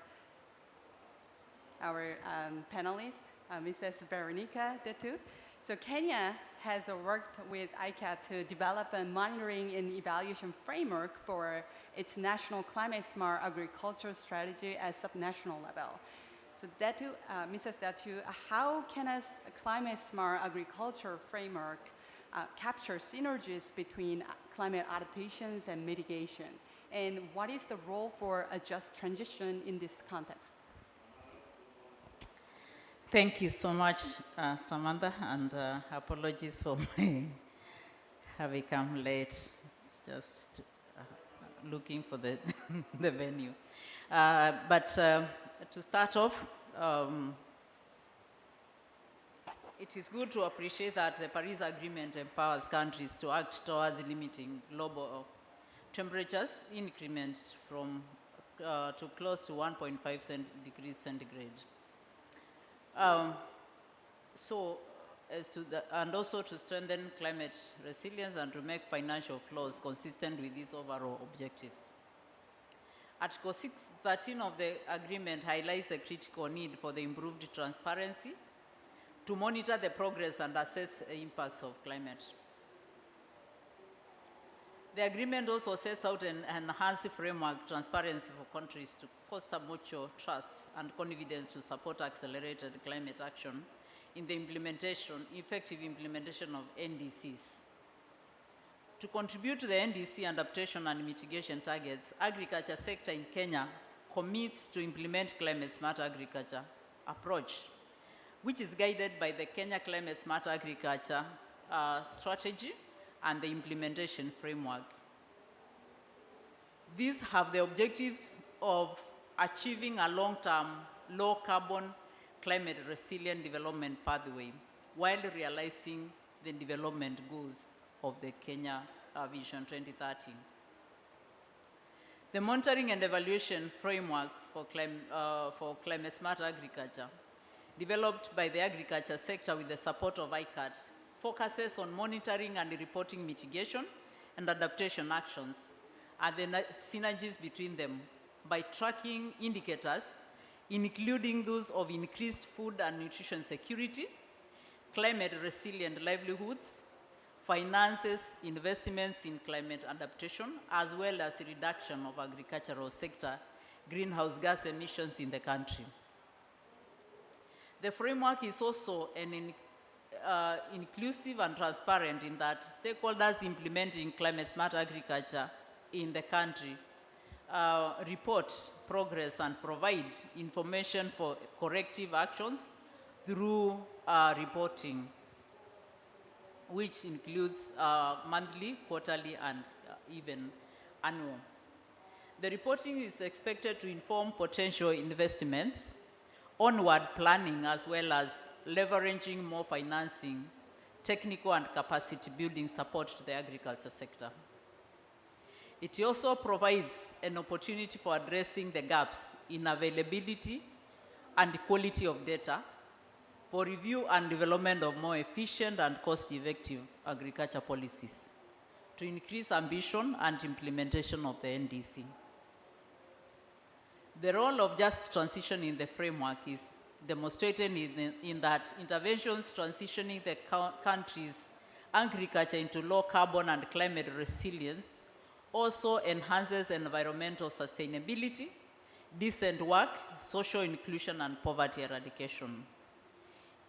panelist, Mrs. Veronica Detu. So Kenya has worked with ICAT to develop a monitoring and evaluation framework for its national climate-smart agriculture strategy at subnational level. So Detu, Mrs. Detu, how can a climate-smart agriculture framework capture synergies between climate adaptations and mitigation? And what is the role for a just transition in this context? Thank you so much, Samantha, and apologies for my having come late. It's just looking for the, the venue. But to start off, it is good to appreciate that the Paris Agreement empowers countries to act towards limiting global temperatures increment from to close to 1.5 degrees centigrade. And also to strengthen climate resilience and to make financial flows consistent with these overall objectives. Article 613 of the agreement highlights the critical need for the improved transparency to monitor the progress and assess the impacts of climate. The agreement also sets out an enhanced framework transparency for countries to foster mutual trust and confidence to support accelerated climate action in the effective implementation of NDCs. To contribute to the NDC adaptation and mitigation targets, agriculture sector in Kenya commits to implement climate smart agriculture approach, which is guided by the Kenya Climate Smart Agriculture strategy and the implementation framework. These have the objectives of achieving a long-term, low-carbon, climate-resilient development pathway while realizing the development goals of the Kenya Vision 2030. The monitoring and evaluation framework for climate-smart agriculture, developed by the agriculture sector with the support of ICAT, focuses on monitoring and reporting mitigation and adaptation actions and the synergies between them by tracking indicators, including those of increased food and nutrition security, climate-resilient livelihoods, finances, investments in climate adaptation, as well as reduction of agricultural sector greenhouse gas emissions in the country. The framework is also inclusive and transparent in that stakeholders implementing climate-smart agriculture in the country report progress and provide information for corrective actions through reporting. which includes monthly, quarterly, and even annual. The reporting is expected to inform potential investments, onward planning, as well as leveraging more financing, technical and capacity building support to the agriculture sector. It also provides an opportunity for addressing the gaps in availability and quality of data, for review and development of more efficient and cost-effective agriculture policies, to increase ambition and implementation of the NDC. The role of just transition in the framework is demonstrated in that interventions transitioning the country's agriculture into low carbon and climate resilience also enhances environmental sustainability, decent work, social inclusion, and poverty eradication.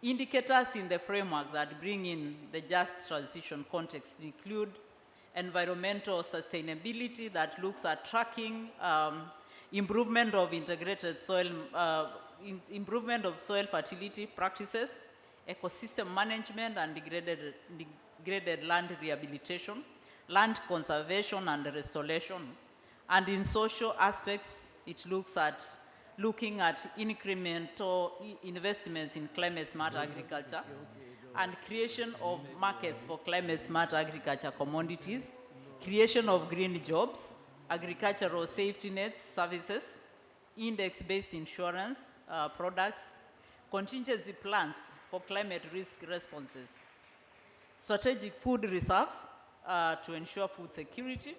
Indicators in the framework that bring in the just transition context include environmental sustainability that looks at tracking improvement of integrated soil, improvement of soil fertility practices, ecosystem management and degraded land rehabilitation, land conservation and restoration. And in social aspects, it looks at looking at incremental investments in climate smart agriculture and creation of markets for climate smart agriculture commodities, creation of green jobs, agricultural safety nets services, index-based insurance products, contingency plans for climate risk responses, strategic food reserves to ensure food security,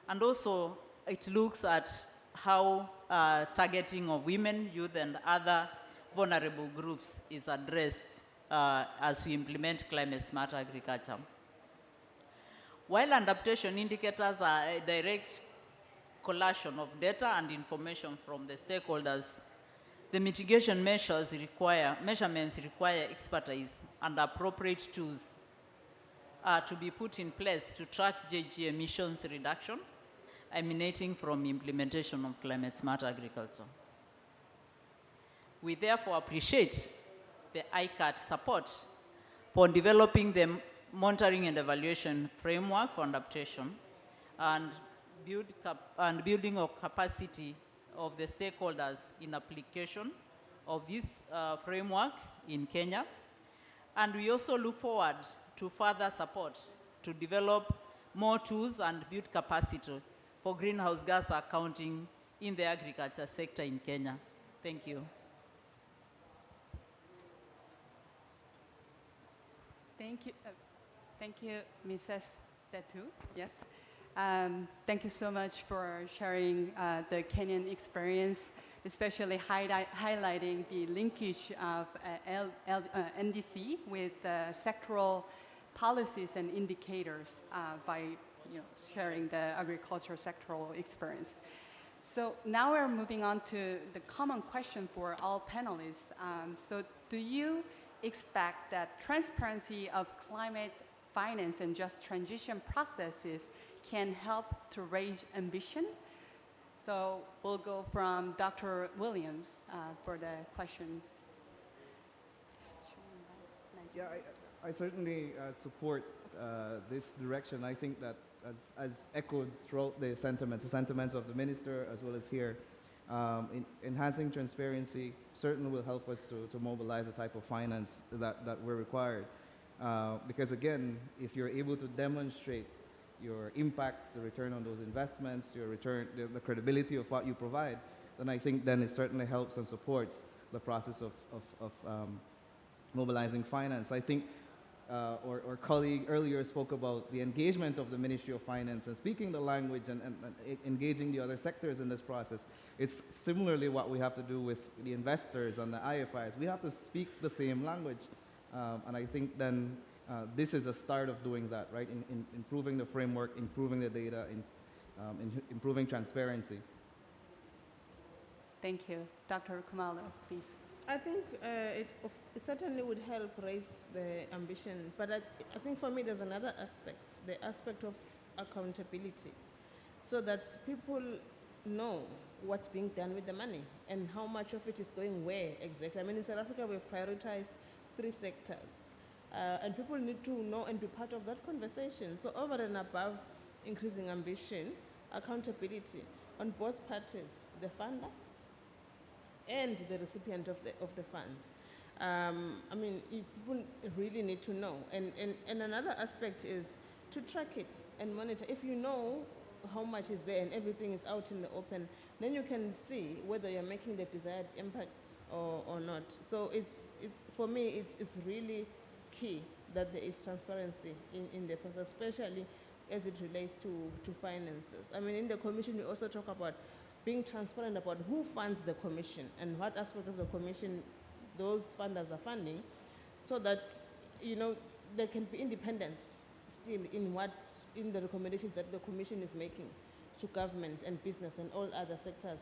and also it looks at how targeting of women, youth, and other vulnerable groups is addressed as we implement climate smart agriculture. While adaptation indicators are a direct collation of data and information from the stakeholders, the mitigation measurements require expertise and appropriate tools to be put in place to track GHG emissions reduction emanating from implementation of climate smart agriculture. We therefore appreciate the ICAT support for developing the monitoring and evaluation framework for adaptation and building of capacity of the stakeholders in application of this framework in Kenya. And we also look forward to further support to develop more tools and build capacity for greenhouse gas accounting in the agriculture sector in Kenya. Thank you. Thank you, Mrs. Detu. Yes. Thank you so much for sharing the Kenyan experience, especially highlighting the linkage of NDC with sectoral policies and indicators by sharing the agricultural sectoral experience. So now we're moving on to the common question for all panelists. So do you expect that transparency of climate finance and just transition processes can help to raise ambition? So we'll go from Dr. Williams for the question. Yeah, I certainly support this direction. I think that as echoed throughout the sentiments of the minister as well as here, enhancing transparency certainly will help us to mobilize the type of finance that we're required. Because again, if you're able to demonstrate your impact, the return on those investments, your return, the credibility of what you provide, then I think then it certainly helps and supports the process of mobilizing finance. I think our colleague earlier spoke about the engagement of the Ministry of Finance and speaking the language and engaging the other sectors in this process. It's similarly what we have to do with the investors and the IFIs. We have to speak the same language. And I think then this is a start of doing that, right? In improving the framework, improving the data, improving transparency. Thank you. Dr. Kumalo, please. I think it certainly would help raise the ambition, but I think for me there's another aspect, the aspect of accountability, so that people know what's being done with the money and how much of it is going where exactly. I mean, in South Africa we've prioritized 3 sectors. And people need to know and be part of that conversation. So over and above increasing ambition, accountability on both parties, the funder and the recipient of the funds. I mean, people really need to know. And another aspect is to track it and monitor. If you know how much is there and everything is out in the open, then you can see whether you're making the desired impact or not. So it's for me, it's really key that there is transparency in the process, especially as it relates to finances. I mean, in the commission, we also talk about being transparent about who funds the commission and what aspect of the commission those funders are funding, so that, you know, there can be independence still in the recommendations that the commission is making to government and business and all other sectors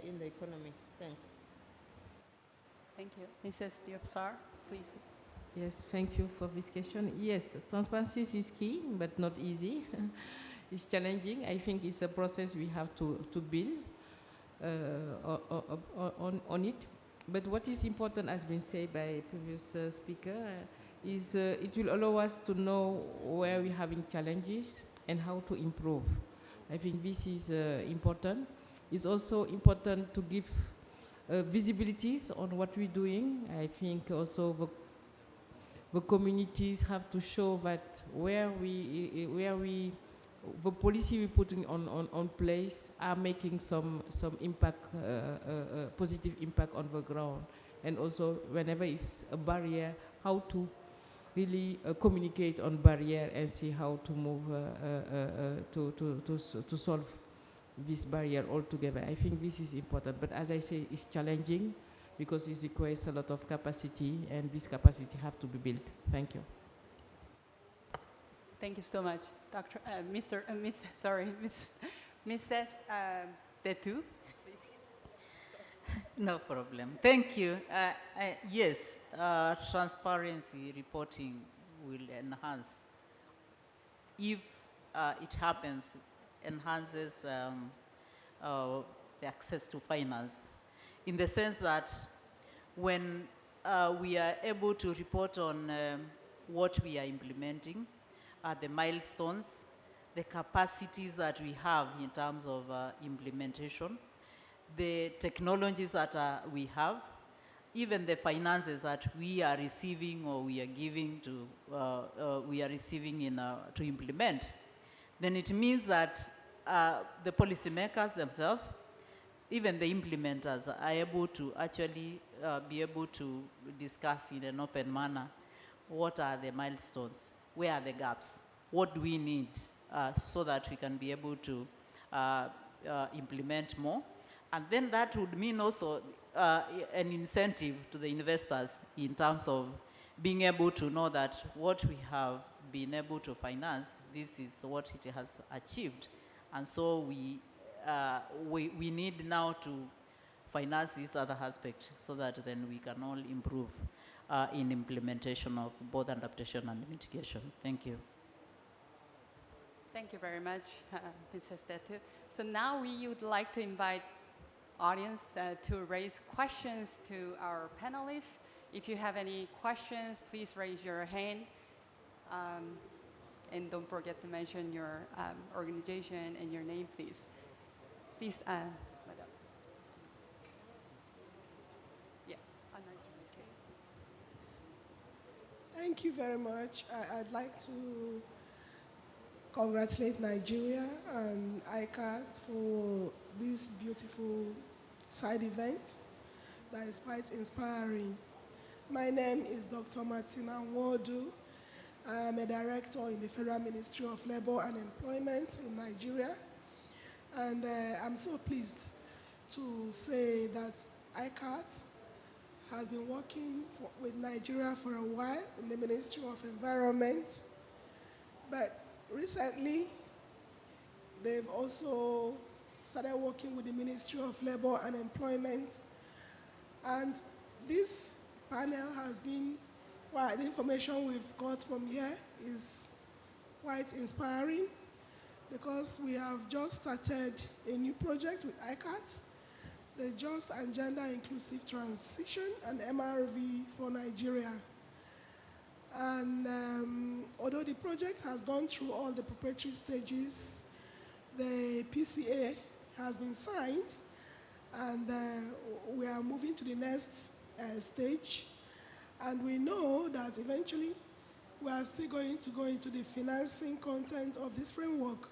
in the economy. Thanks. Thank you. Mrs. Diopsar, please. Yes, thank you for this question. Yes, transparency is key, but not easy. It's challenging. I think it's a process we have to build on it. But what is important, as been said by previous speaker, is it will allow us to know where we're having challenges and how to improve. I think this is important. It's also important to give visibilities on what we're doing. I think also the communities have to show that the policy we're putting on place are making some impact, positive impact on the ground. And also, whenever it's a barrier, how to really communicate on barrier and see how to move to solve this barrier altogether. I think this is important. But as I say, it's challenging because it requires a lot of capacity, and this capacity have to be built. Thank you. Thank you so much, Dr. Mrs. Detu. No problem. Thank you. Yes, transparency reporting will enhance, if it happens, enhances the access to finance, in the sense that when we are able to report on what we are implementing, the milestones, the capacities that we have in terms of implementation, the technologies that we have, even the finances that we are receiving or we are giving to, to implement, then it means that the policymakers themselves, even the implementers, are able to actually be able to discuss in an open manner what are the milestones, where are the gaps, what do we need so that we can be able to implement more. And then that would mean also an incentive to the investors in terms of being able to know that what we have been able to finance, this is what it has achieved. And so we need now to finance this other aspect so that then we can all improve in implementation of both adaptation and mitigation. Thank you. Thank you very much, Mrs. Detu. So now we would like to invite audience to raise questions to our panelists. If you have any questions, please raise your hand. And don't forget to mention your organization and your name, please. Please, madam. Yes. Thank you very much. I'd like to congratulate Nigeria and ICAT for this beautiful side event that is quite inspiring. My name is Dr. Martina Nwodu. I am a director in the Federal Ministry of Labor and Employment in Nigeria. And I'm so pleased to say that ICAT has been working with Nigeria for a while in the Ministry of Environment. But recently, they've also started working with the Ministry of Labor and Employment. And this panel has been, well, the information we've got from here is quite inspiring, because we have just started a new project with ICAT, the Just and Gender Inclusive Transition and MRV for Nigeria. And although the project has gone through all the preparatory stages, the PCA has been signed, and we are moving to the next stage. And we know that eventually we are still going to go into the financing content of this framework,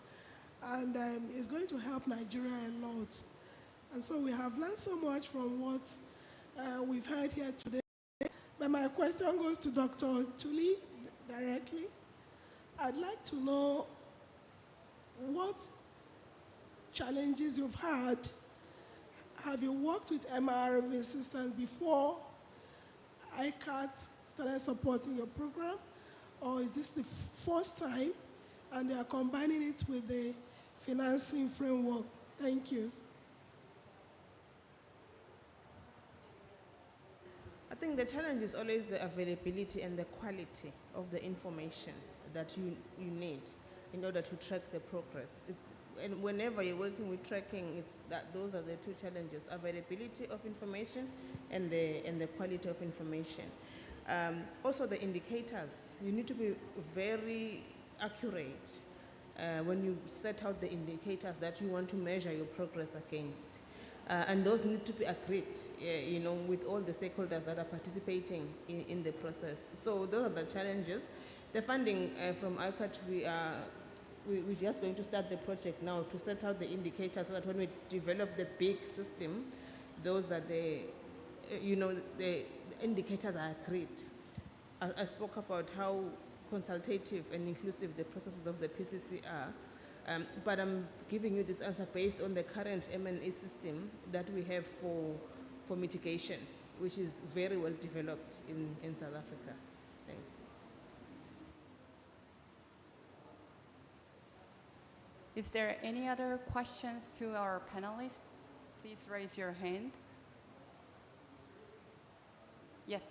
and it's going to help Nigeria a lot. And so we have learned so much from what we've heard here today. But my question goes to Dr. Tuli directly. I'd like to know what challenges you've had. Have you worked with MRV systems before ICAT started supporting your program? Or is this the first time and they are combining it with the financing framework? Thank you. I think the challenge is always the availability and the quality of the information that you need in order to track the progress. And whenever you're working with tracking, it's that those are the two challenges: availability of information and the quality of information. Also, the indicators. You need to be very accurate when you set out the indicators that you want to measure your progress against. And those need to be agreed, with all the stakeholders that are participating in the process. So those are the challenges. The funding from ICAT, we're just going to start the project now to set out the indicators so that when we develop the big system, those are the indicators are agreed. I spoke about how consultative and inclusive the processes of the PCC are. But I'm giving you this answer based on the current M&A system that we have for mitigation, which is very well developed in South Africa. Thanks. Is there any other questions to our panelists? Please raise your hand. Yes.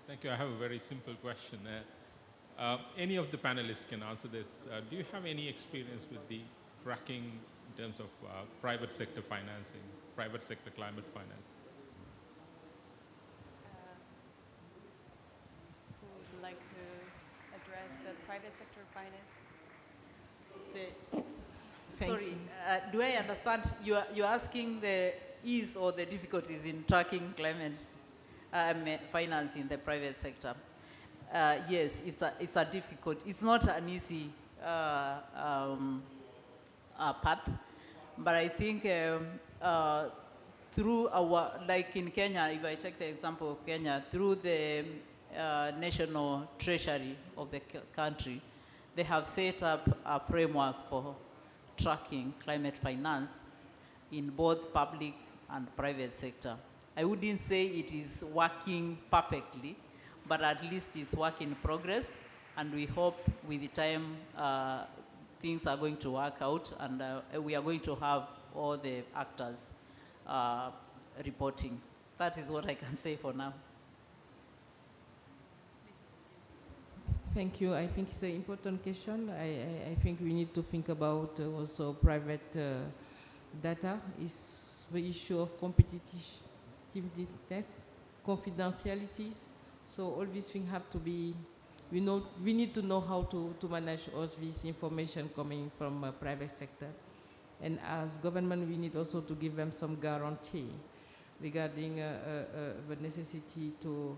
Thank you. I have a very simple question. Any of the panelists can answer this. Do you have any experience with the tracking in terms of private sector financing, private sector climate finance? Who would like to address the private sector finance? Sorry, do I understand you're asking the ease or the difficulties in tracking climate finance in the private sector? Yes, it's a difficult. It's not an easy path, but I think through our, like in Kenya, if I take the example of Kenya, through the national treasury of the country, they have set up a framework for tracking climate finance in both public and private sector. I wouldn't say it is working perfectly, but at least it's work in progress, and we hope with the time things are going to work out, and we are going to have all the actors reporting. That is what I can say for now. Thank you. I think it's an important question. I think we need to think about also private data. Is the issue of competitiveness, confidentialities. So all these things have to be, we need to know how to manage all this information coming from private sector. And as government, we need also to give them some guarantee regarding the necessity to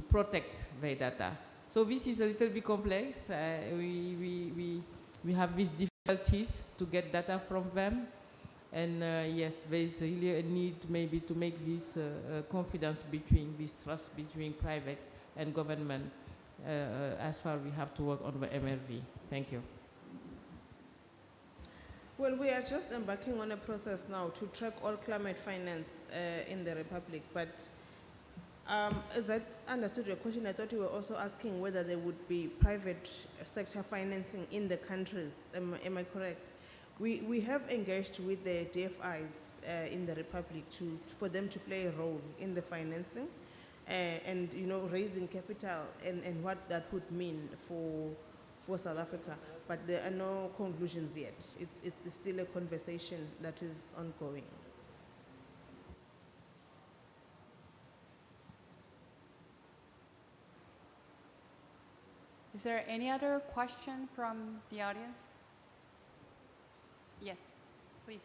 protect their data. So this is a little bit complex. We have these difficulties to get data from them. And yes, there is really a need maybe to make this confidence between, this trust between private and government. As far we have to work on the MRV. Thank you. Well, we are just embarking on a process now to track all climate finance in the Republic, but as I understood your question, I thought you were also asking whether there would be private sector financing in the countries. Am I correct? We have engaged with the DFIs in the Republic for them to play a role in the financing and raising capital and what that would mean for for South Africa, but there are no conclusions yet. It's still a conversation that is ongoing. Is there any other question from the audience? Yes, please.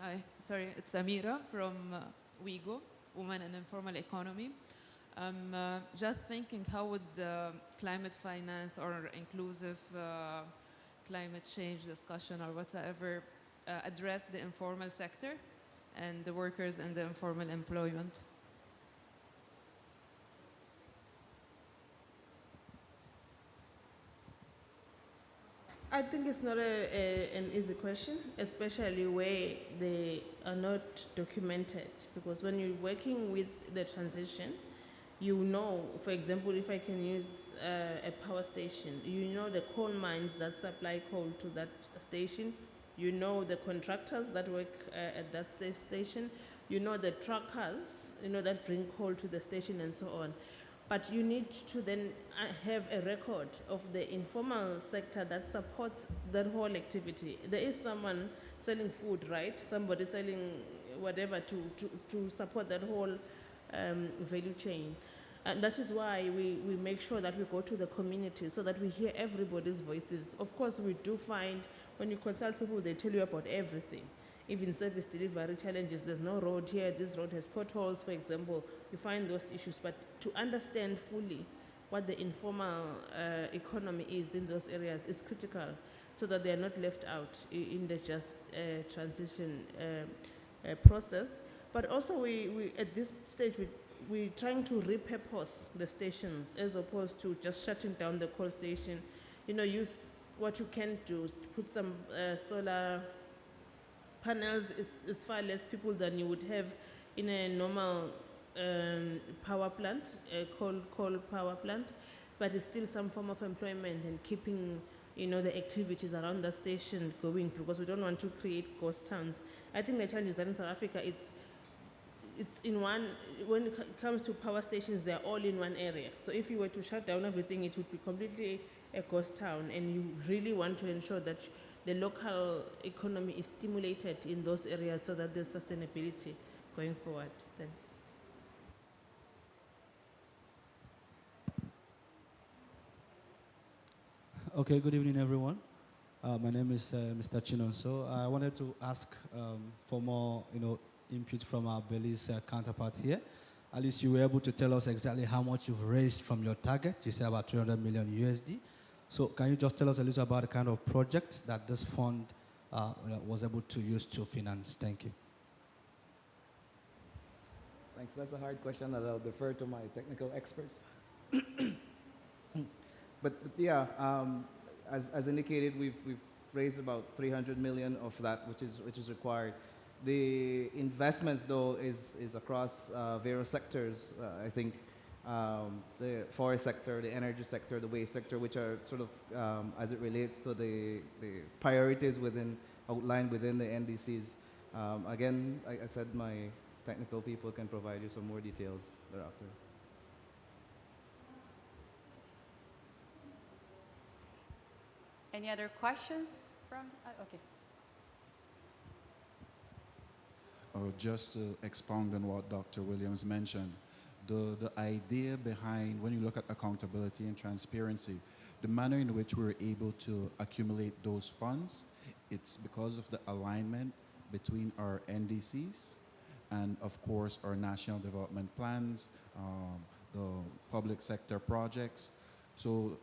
Hi, sorry, it's Amira from WIGO, Women in Informal Economy. I'm just thinking, how would climate finance or inclusive climate change discussion or whatever address the informal sector and the workers in the informal employment? I think it's not an easy question, especially where they are not documented. Because when you're working with the transition, you know, for example, if I can use a power station, you know the coal mines that supply coal to that station, you know the contractors that work at that station, you know the truckers, you know, that bring coal to the station and so on. But you need to then have a record of the informal sector that supports that whole activity. There is someone selling food, right? Somebody selling whatever to support that whole value chain. And that is why we make sure that we go to the community so that we hear everybody's voices. Of course, we do find when you consult people, they tell you about everything. Even service delivery challenges, there's no road here, this road has potholes, for example. You find those issues, but to understand fully what the informal economy is in those areas is critical so that they are not left out in the just transition process. But also we at this stage, we're trying to repurpose the stations as opposed to just shutting down the coal station. You know, use what you can do, put some solar panels is far less people than you would have in a normal power plant, a coal power plant, but it's still some form of employment and keeping, you know, the activities around the station going, because we don't want to create ghost towns. I think the challenge is that in South Africa, it's in one, when it comes to power stations, they're all in one area. So if you were to shut down everything, it would be completely a ghost town, and you really want to ensure that the local economy is stimulated in those areas so that there's sustainability going forward. Thanks. Okay, good evening, everyone. My name is Mr. Chinonso. I wanted to ask for more, input from our Belize counterpart here. At least you were able to tell us exactly how much you've raised from your target. You said about 300 million USD. So can you just tell us a little about the kind of project that this fund was able to use to finance? Thank you. Thanks. That's a hard question that I'll defer to my technical experts. But yeah, as indicated, we've raised about 300 million of that, which is required. The investments, though, is across various sectors. I think the forest sector, the energy sector, the waste sector, which are sort of, as it relates to the priorities outlined within the NDCs. Again, I said my technical people can provide you some more details thereafter. Any other questions from, okay. Just to expound on what Dr. Williams mentioned, the idea behind, when you look at accountability and transparency, the manner in which we're able to accumulate those funds, it's because of the alignment between our NDCs and, of course, our national development plans, the public sector projects. So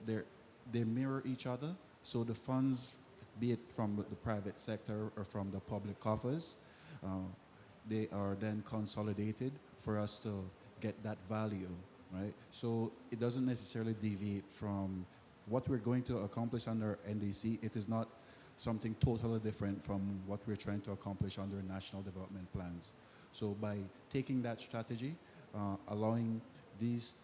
they mirror each other. So the funds, be it from the private sector or from the public coffers, they are then consolidated for us to get that value, right? So it doesn't necessarily deviate from what we're going to accomplish under NDC. It is not something totally different from what we're trying to accomplish under national development plans. So by taking that strategy, allowing these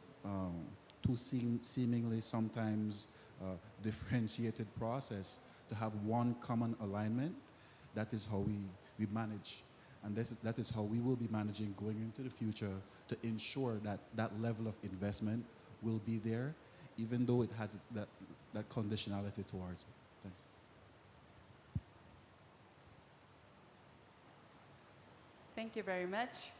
two seemingly sometimes differentiated process to have one common alignment, that is how we manage And that is how we will be managing going into the future to ensure that that level of investment will be there, even though it has that conditionality towards it. Thanks. Thank you very much.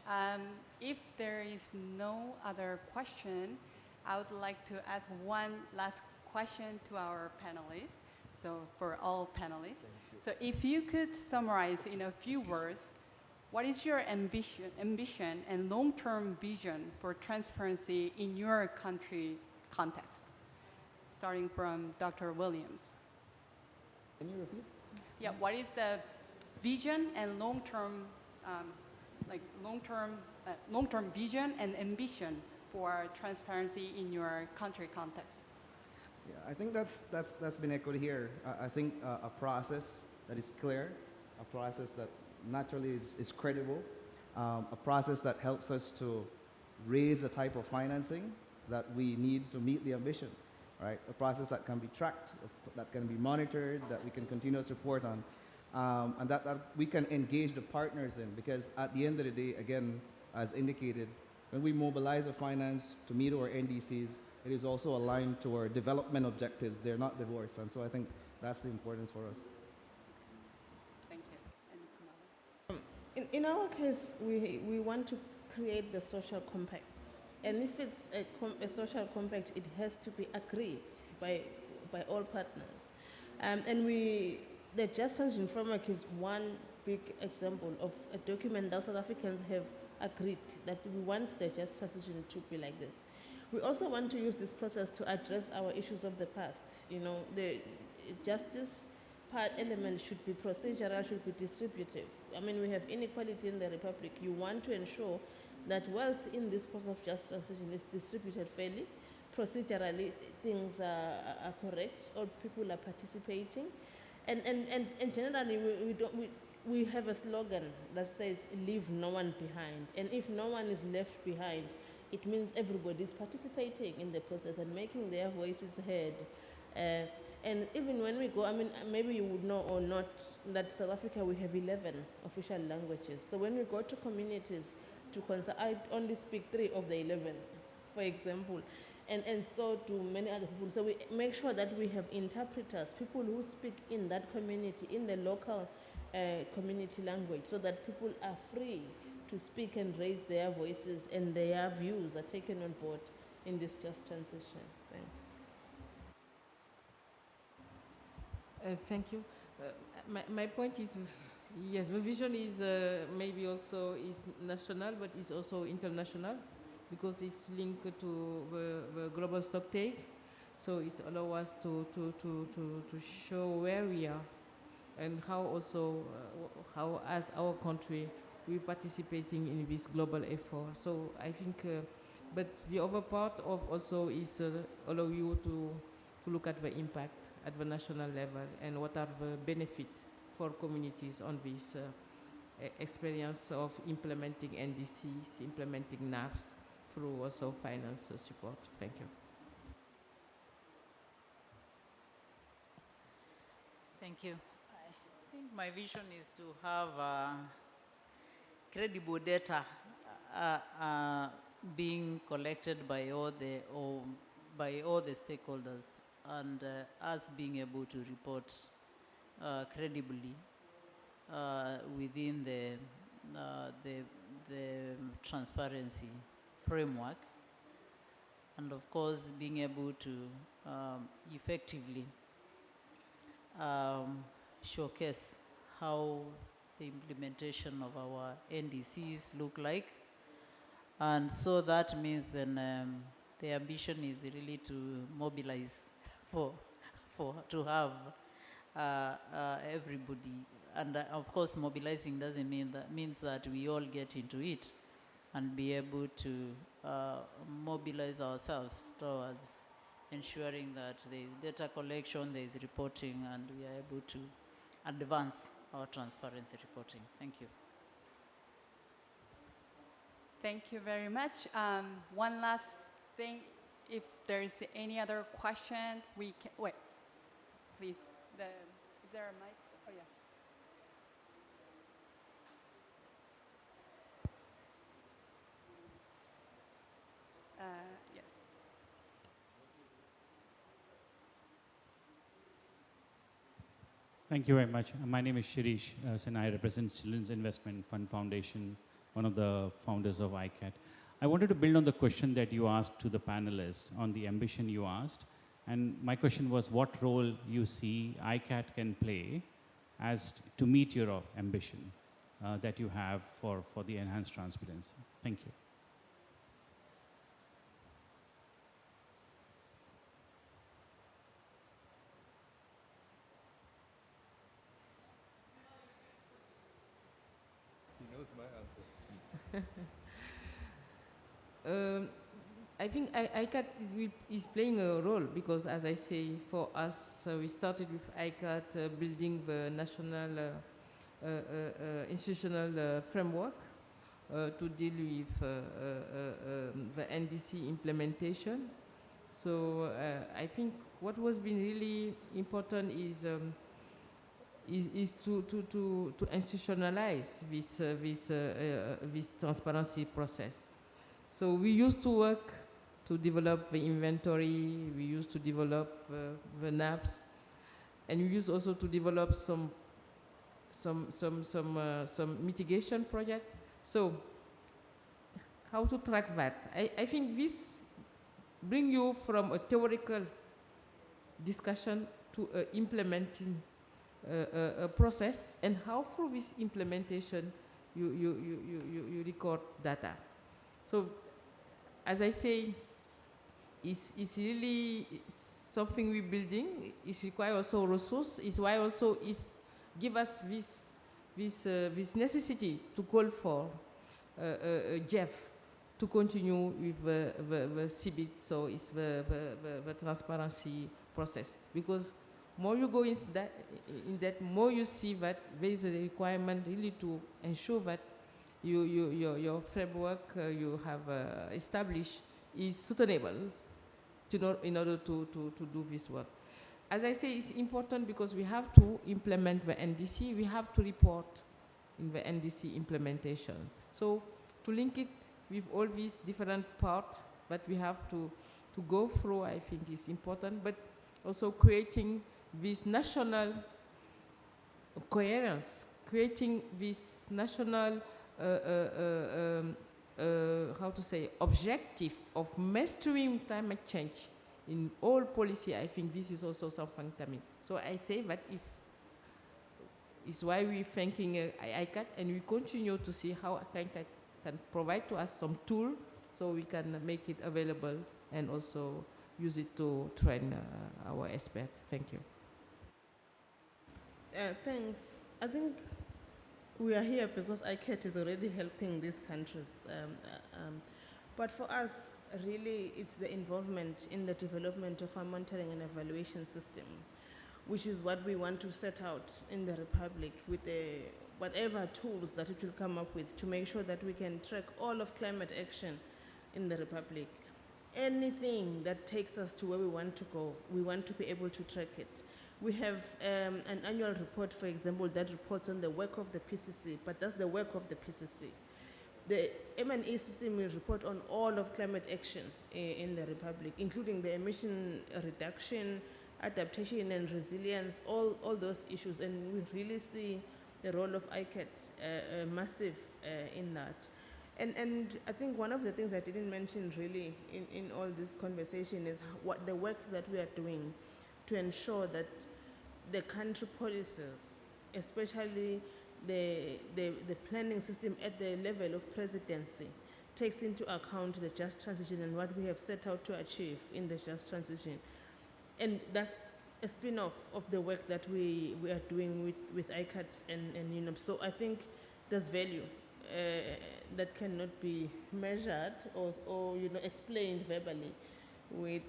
If there is no other question, I would like to ask one last question to our panelists. So for all panelists. So if you could summarize in a few words, what is your ambition and long-term vision for transparency in your country context? Starting from Dr. Williams. Can you repeat? Yeah, what is the vision and long-term vision and ambition for transparency in your country context? Yeah, I think that's been echoed here. I think a process that is clear, a process that naturally is credible, a process that helps us to raise the type of financing that we need to meet the ambition, right? A process that can be tracked, that can be monitored, that we can continuous report on, and that we can engage the partners in, because at the end of the day, again, as indicated, when we mobilize the finance to meet our NDCs, it is also aligned to our development objectives. They're not divorced, and so I think that's the importance for us. Thank you. And In our case, we want to create the social compact. And if it's a social compact, it has to be agreed by all partners. The Just Transition Framework is one big example of a document that South Africans have agreed that we want the Just Transition to be like this. We also want to use this process to address our issues of the past. You know, the justice part element should be procedural, should be distributive. I mean, we have inequality in the Republic. You want to ensure that wealth in this process of just transition is distributed fairly, procedurally things are correct, all people are participating. And generally, we have a slogan that says, leave no one behind. And if no one is left behind, it means everybody is participating in the process and making their voices heard. And even when we go, I mean, maybe you would know or not that South Africa, we have 11 official languages. So when we go to communities to consult, I only speak 3 of the 11, for example. And so do many other people. So we make sure that we have interpreters, people who speak in that community, in the local community language, so that people are free to speak and raise their voices and their views are taken on board in this just transition. Thanks. Thank you. My point is, yes, the vision is maybe also is national, but it's also international, because it's linked to the global stock take. So it allows us to show where we are and how also, how as our country, we're participating in this global effort. So I think, but the other part of also is allow you to look at the impact at the national level and what are the benefits for communities on this experience of implementing NDCs, implementing NAPs through also finance support. Thank you. Thank you. I think my vision is to have credible data being collected by all the stakeholders, and us being able to report credibly within the transparency framework, and of course being able to effectively showcase how the implementation of our NDCs look like. And so that means then the ambition is really to mobilize to have everybody. And of course, mobilizing doesn't means that we all get into it and be able to mobilize ourselves towards ensuring that there is data collection, there is reporting, and we are able to advance our transparency reporting. Thank you. Thank you very much. One last thing, if there's any other question, we can, wait, please. Is there a mic? Oh, yes. Thank you very much. My name is Shirish and I represent Children's Investment Fund Foundation, one of the founders of ICAT. I wanted to build on the question that you asked to the panelists on the ambition you asked. And my question was what role you see ICAT can play as to meet your ambition that you have for the enhanced transparency. Thank you. He knows my answer. I think ICAT is playing a role because, as I say, for us, we started with ICAT building the national institutional framework to deal with the NDC implementation. So I think what was been really important is to institutionalize this transparency process. So we used to work to develop the inventory, we used to develop the NAPs, and we used also to develop some mitigation project. So how to track that? I think this bring you from a theoretical discussion to implementing a process, and how through this implementation you record data. So as I say, it's really something we're building. It requires also resource. It's why also is give us this necessity to call for Jeff to continue with the CBIT. So it's the transparency process, because more you go in that, more you see that there is a requirement really to ensure that your framework you have established is sustainable in order to do this work. As I say, it's important because we have to implement the NDC, we have to report in the NDC implementation. So to link it with all these different parts that we have to go through, I think is important, but also creating this national coherence, creating this national how to say, objective of mastering climate change in all policy. I think this is also something coming. So I say that is why we're thanking ICAT, and we continue to see how ICAT can provide to us some tool so we can make it available and also use it to train our experts. Thank you. Thanks. I think we are here because ICAT is already helping these countries. But for us, really, it's the involvement in the development of a monitoring and evaluation system, which is what we want to set out in the Republic with whatever tools that it will come up with to make sure that we can track all of climate action in the Republic. Anything that takes us to where we want to go, we want to be able to track it. We have an annual report, for example, that reports on the work of the PCC, but that's the work of the PCC. The M&E system will report on all of climate action in the Republic, including the emission reduction, adaptation and resilience, all those issues, and we really see the role of ICAT massive in that. And I think one of the things I didn't mention really in all this conversation is what the work that we are doing to ensure that the country policies, especially the planning system at the level of presidency, takes into account the just transition and what we have set out to achieve in the just transition. And that's a spin-off of the work that we are doing with ICAT and UNEP. So I think there's value that cannot be measured or explained verbally with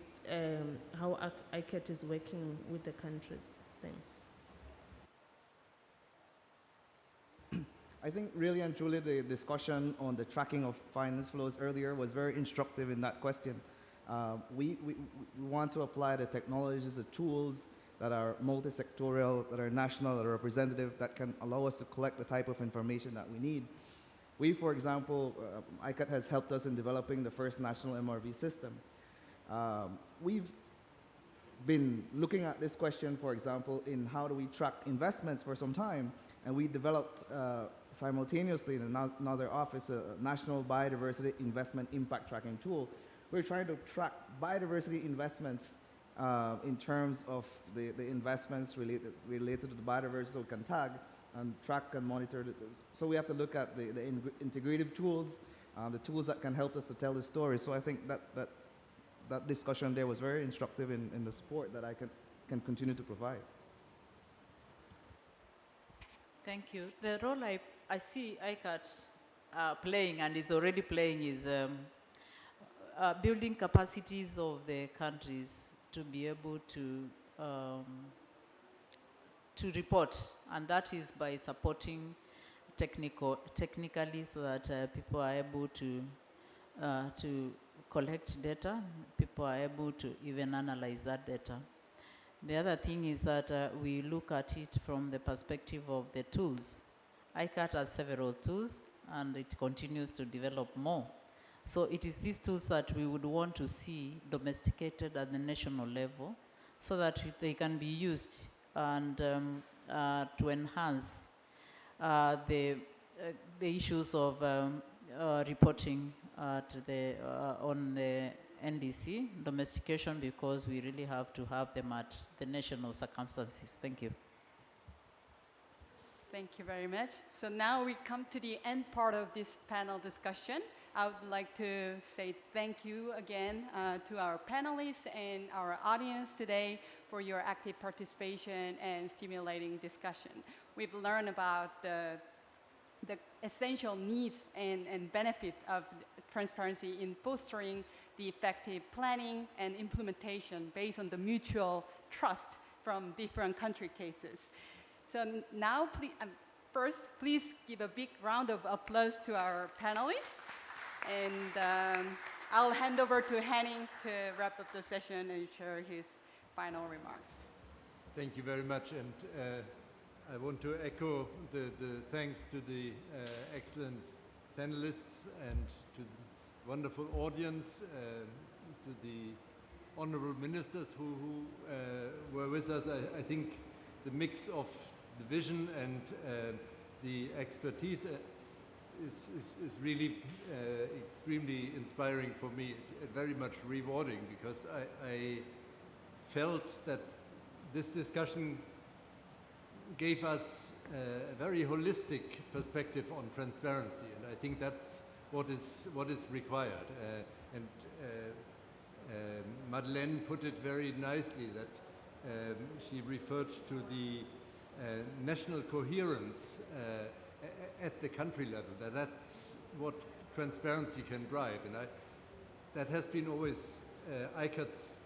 how ICAT is working with the countries. Thanks. I think really and truly the discussion on the tracking of finance flows earlier was very instructive in that question. We want to apply the technologies, the tools that are multi-sectorial, that are national, that are representative, that can allow us to collect the type of information that we need. We, for example, ICAT has helped us in developing the first national MRV system. We've been looking at this question, for example, in how do we track investments for some time, and we developed simultaneously in another office a National Biodiversity Investment Impact Tracking Tool. We're trying to track biodiversity investments in terms of the investments related to the biodiversity, so we can tag and track and monitor. So we have to look at the integrative tools, the tools that can help us to tell the story. So I think that discussion there was very instructive in the support that I can continue to provide. Thank you. The role I see ICAT playing, and is already playing, is building capacities of the countries to be able to report, and that is by supporting technically, so that people are able to collect data, people are able to even analyze that data. The other thing is that we look at it from the perspective of the tools. ICAT has several tools, and it continues to develop more. So it is these tools that we would want to see domesticated at the national level, so that they can be used and to enhance the issues of reporting on the NDC domestication, because we really have to have them at the national circumstances. Thank you. Thank you very much. So now we come to the end part of this panel discussion. I would like to say thank you again to our panelists and our audience today for your active participation and stimulating discussion. We've learned about the essential needs and benefits of transparency in fostering the effective planning and implementation based on the mutual trust from different country cases. So now, first, please give a big round of applause to our panelists. And I'll hand over to Henning to wrap up the session and share his final remarks. Thank you very much. And I want to echo the thanks to the excellent panelists and to the wonderful audience, to the honorable ministers who were with us. I think the mix of the vision and the expertise is really extremely inspiring for me, very much rewarding, because I felt that this discussion gave us a very holistic perspective on transparency, and I think that's what is required. Madeleine put it very nicely, that she referred to the national coherence at the country level. That's what transparency can drive, and that has been always ICAT's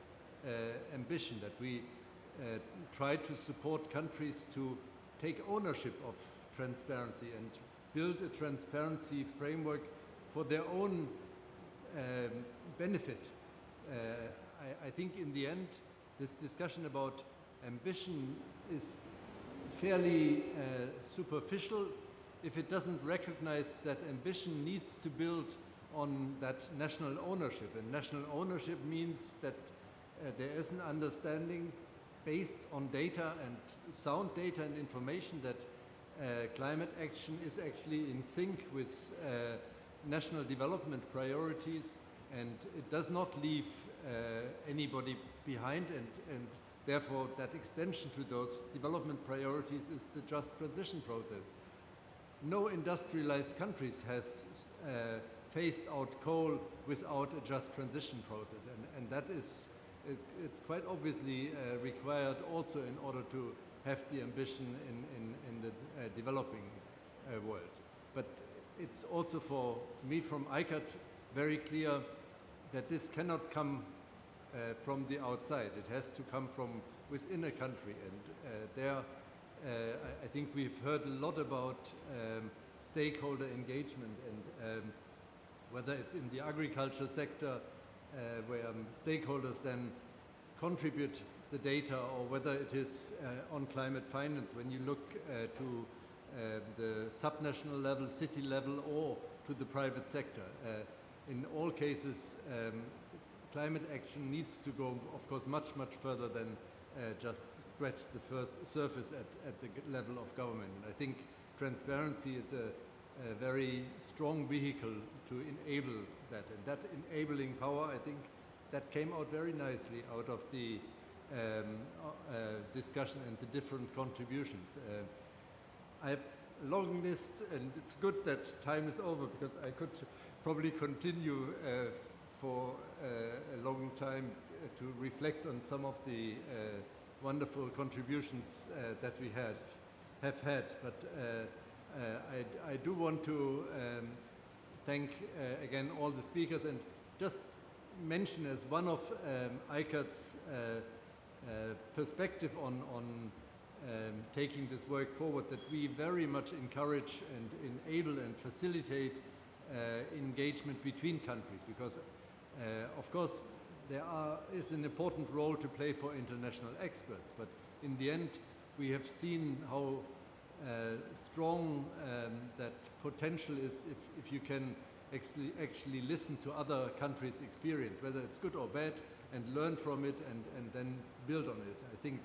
ambition, that we try to support countries to take ownership of transparency and build a transparency framework for their own benefit. I think in the end, this discussion about ambition is fairly superficial if it doesn't recognize that ambition needs to build on that national ownership. And national ownership means that there is an understanding based on data and sound data and information that climate action is actually in sync with national development priorities, and it does not leave anybody behind, and therefore that extension to those development priorities is the just transition process. No industrialized countries has phased out coal without a just transition process, and that is, it's quite obviously required also in order to have the ambition in the developing world. But it's also for me from ICAT very clear that this cannot come from the outside. It has to come from within a country, and I think we've heard a lot about stakeholder engagement, and whether it's in the agriculture sector where stakeholders then contribute the data, or whether it is on climate finance when you look to the subnational level, city level, or to the private sector. In all cases, climate action needs to go, of course, much, much further than just scratch the first surface at the level of government. And I think transparency is a very strong vehicle to enable that. And that enabling power, I think, that came out very nicely out of the discussion and the different contributions. I have a long list, and it's good that time is over because I could probably continue for a long time to reflect on some of the wonderful contributions that we have had. But I do want to thank again all the speakers and just mention as one of ICAT's perspective on taking this work forward that we very much encourage and enable and facilitate engagement between countries, because of course there is an important role to play for international experts, but in the end we have seen how strong that potential is if you can actually listen to other countries' experience, whether it's good or bad, and learn from it and then build on it. I think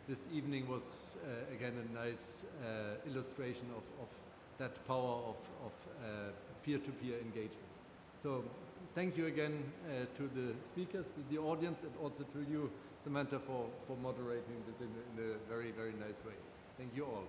this evening was again a nice illustration of that power of peer-to-peer engagement. So thank you again to the speakers, to the audience, and also to you, Samantha, for moderating this in a very, very nice way. Thank you all.